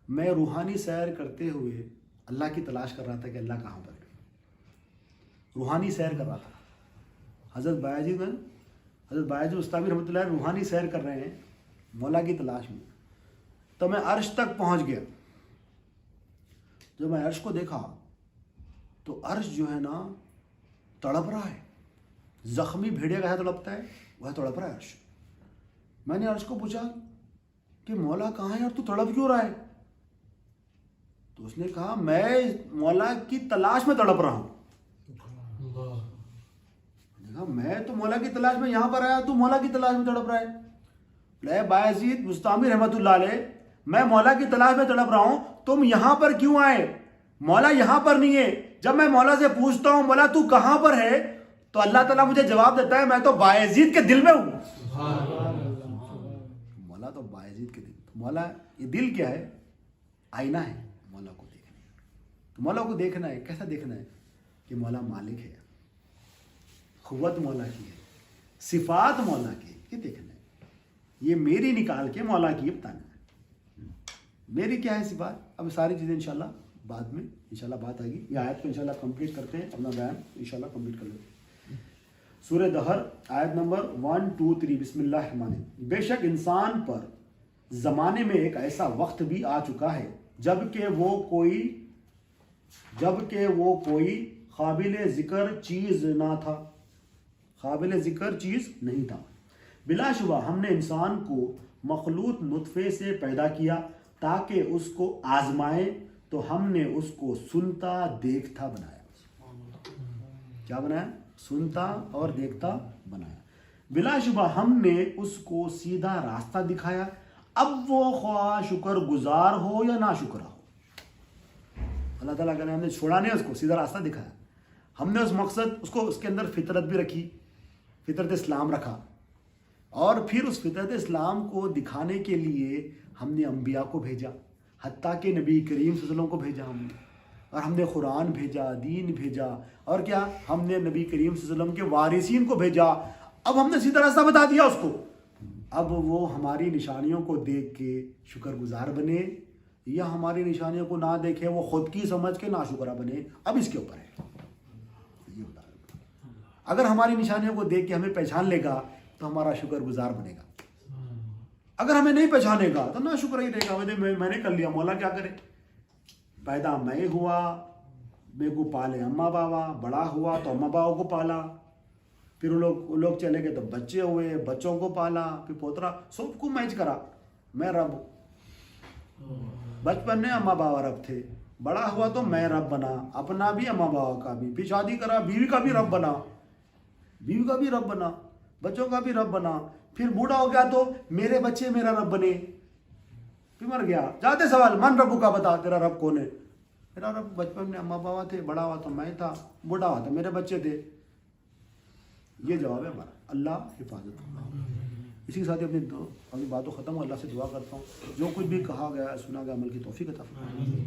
میں روحانی سیر کرتے ہوئے اللہ کی تلاش کر رہا تھا کہ اللہ کہاں پر ہے, روحانی سیر کر رہا تھا. حضرت بایزید بستامی رحمۃ اللہ روحانی سیر کر رہے ہیں مولا کی تلاش میں. تو میں عرش تک پہنچ گیا. جب میں عرش کو دیکھا تو عرش جو ہے نا تڑپ رہا ہے, زخمی بھیڑیا کیسا تڑپتا ہے وہ تڑپ رہا ہے عرش. میں نے عرش کو پوچھا کہ مولا کہاں ہے اور تو تڑپ کیوں رہا ہے؟ تو اس نے کہا میں مولا کی تلاش میں تڑپ رہا ہوں. میں تو مولا کی تلاش میں یہاں پر آیا, تو مولا کی تلاش میں تڑپ رہا ہے. بایزید بستامی رحمۃ اللہ علیہ میں مولا کی تلاش میں تڑپ رہا ہوں, تم یہاں پر کیوں آئے؟ مولا یہاں پر نہیں ہے. جب میں مولا سے پوچھتا ہوں مولا تو کہاں پر ہے, تو اللہ تعالیٰ مجھے جواب دیتا ہے میں تو بایزید کے دل میں ہوں. مولا تو بایزید کے دل. مولا یہ دل کیا ہے, آئینہ ہے مولا کو دیکھنا. تو مولا کو دیکھنا ہے, کیسا دیکھنا ہے کہ مولا مالک ہے, قوت مولا کی ہے, صفات مولا کی, یہ دیکھنا ہے. یہ میری نکال کے مولا کی بتانا ہے میری کیا ہے صفات. اب ساری چیزیں انشاءاللہ بعد میں انشاءاللہ بات آئے گی. یہ آیت کو انشاءاللہ کمپلیٹ کرتے ہیں, اپنا بیان انشاءاللہ کمپلیٹ کر لیتے ہیں. سورہ دہر آیت نمبر 1 2 3. بسم اللہ الرحمن الرحیم. بے شک انسان پر زمانے میں ایک ایسا وقت بھی آ چکا ہے جبکہ وہ کوئی قابل ذکر چیز نہ تھا, قابل ذکر چیز نہیں تھا. بلا شبہ ہم نے انسان کو مخلوط نطفے سے پیدا کیا تاکہ اس کو آزمائے, تو ہم نے اس کو سنتا دیکھتا بنایا. کیا بنایا؟ سنتا اور دیکھتا بنایا. بلا شبہ ہم نے اس کو سیدھا راستہ دکھایا اب وہ خواہ شکر گزار ہو یا نا شکر ہو، اللہ تعالیٰ نے ہم نے چھوڑا نہیں، اس کو سیدھا راستہ دکھایا. ہم نے اس مقصد اس کو اس کے اندر فطرت بھی رکھی، فطرت اسلام رکھا، اور پھر اس فطرت اسلام کو دکھانے کے لیے ہم نے انبیاء کو بھیجا، حتیٰ کہ نبی کریم صلی اللہ علیہ وسلم کو بھیجا ہم نے، اور ہم نے قرآن بھیجا، دین بھیجا، اور کیا ہم نے نبی کریم صلی اللہ علیہ وسلم کے وارثین کو بھیجا. اب ہم نے سیدھا راستہ بتا دیا اس کو. اب وہ ہماری نشانیوں کو دیکھ کے شکر گزار بنے یا ہماری نشانیوں کو نہ دیکھے وہ خود کی سمجھ کے ناشکرہ بنے، اب اس کے اوپر ہے. یہ بتا رہا ہوں. اگر ہماری نشانیوں کو دیکھ کے ہمیں پہچان لے گا تو ہمارا شکر گزار بنے گا. اگر ہمیں نہیں پہچانے گا تو نہ شکر ہی رہے گا. میں نے کر لیا، مولا کیا کرے؟ پیدا میں ہوا، میرے کو پالے اماں بابا، بڑا ہوا تو اماں بابا کو پالا، پھر وہ لوگ چلے گئے تو بچے ہوئے، بچوں کو پالا، پھر پوترا، سب کو میچ کرا. میں رب ہوں. بچپن میں اماں بابا رب تھے، بڑا ہوا تو میں رب بنا، اپنا بھی اماں بابا کا بھی، پھر شادی کرا بیوی کا بھی رب بنا، بیوی کا بھی رب بنا، بچوں کا بھی رب بنا، پھر بوڑھا ہو گیا تو میرے بچے میرا رب بنے، پھر مر گیا. جاتے سوال من ربو کا بتا، تیرا رب کون ہے؟ میرا رب بچپن میں اماں بابا تھے، بڑا ہوا تو میں تھا، بوڑھا ہوا تو میرے بچے تھے. یہ جواب ہے ہمارا. اللہ حفاظت. اسی کے ساتھ اپنی باتوں ختم ہو. اللہ سے دعا کرتا ہوں جو کچھ بھی کہا گیا سنا گیا عمل کی توفیق عطا فرمائے،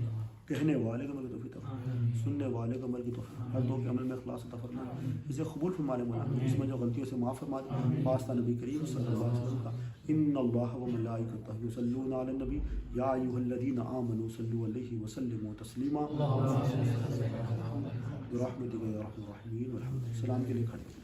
کہنے والے کو عمل کی توفیق عطا فرمائے، سننے والے کو عمل کی توفیق، ہر دو کے عمل میں اخلاص عطا فرمائے، اسے قبول فرما لے مولا، اس میں جو غلطیوں سے معاف فرما دے. واسطہ نبی کریم صلی اللہ علیہ وسلم کا. ان اللہ و ملائکتہ یصلون علی النبی یا ایھا الذین آمنوا صلوا علیہ وسلموا تسلیما برحمتک یا ارحم الراحمین. والحمد للہ. سلام کے لیے کھڑے.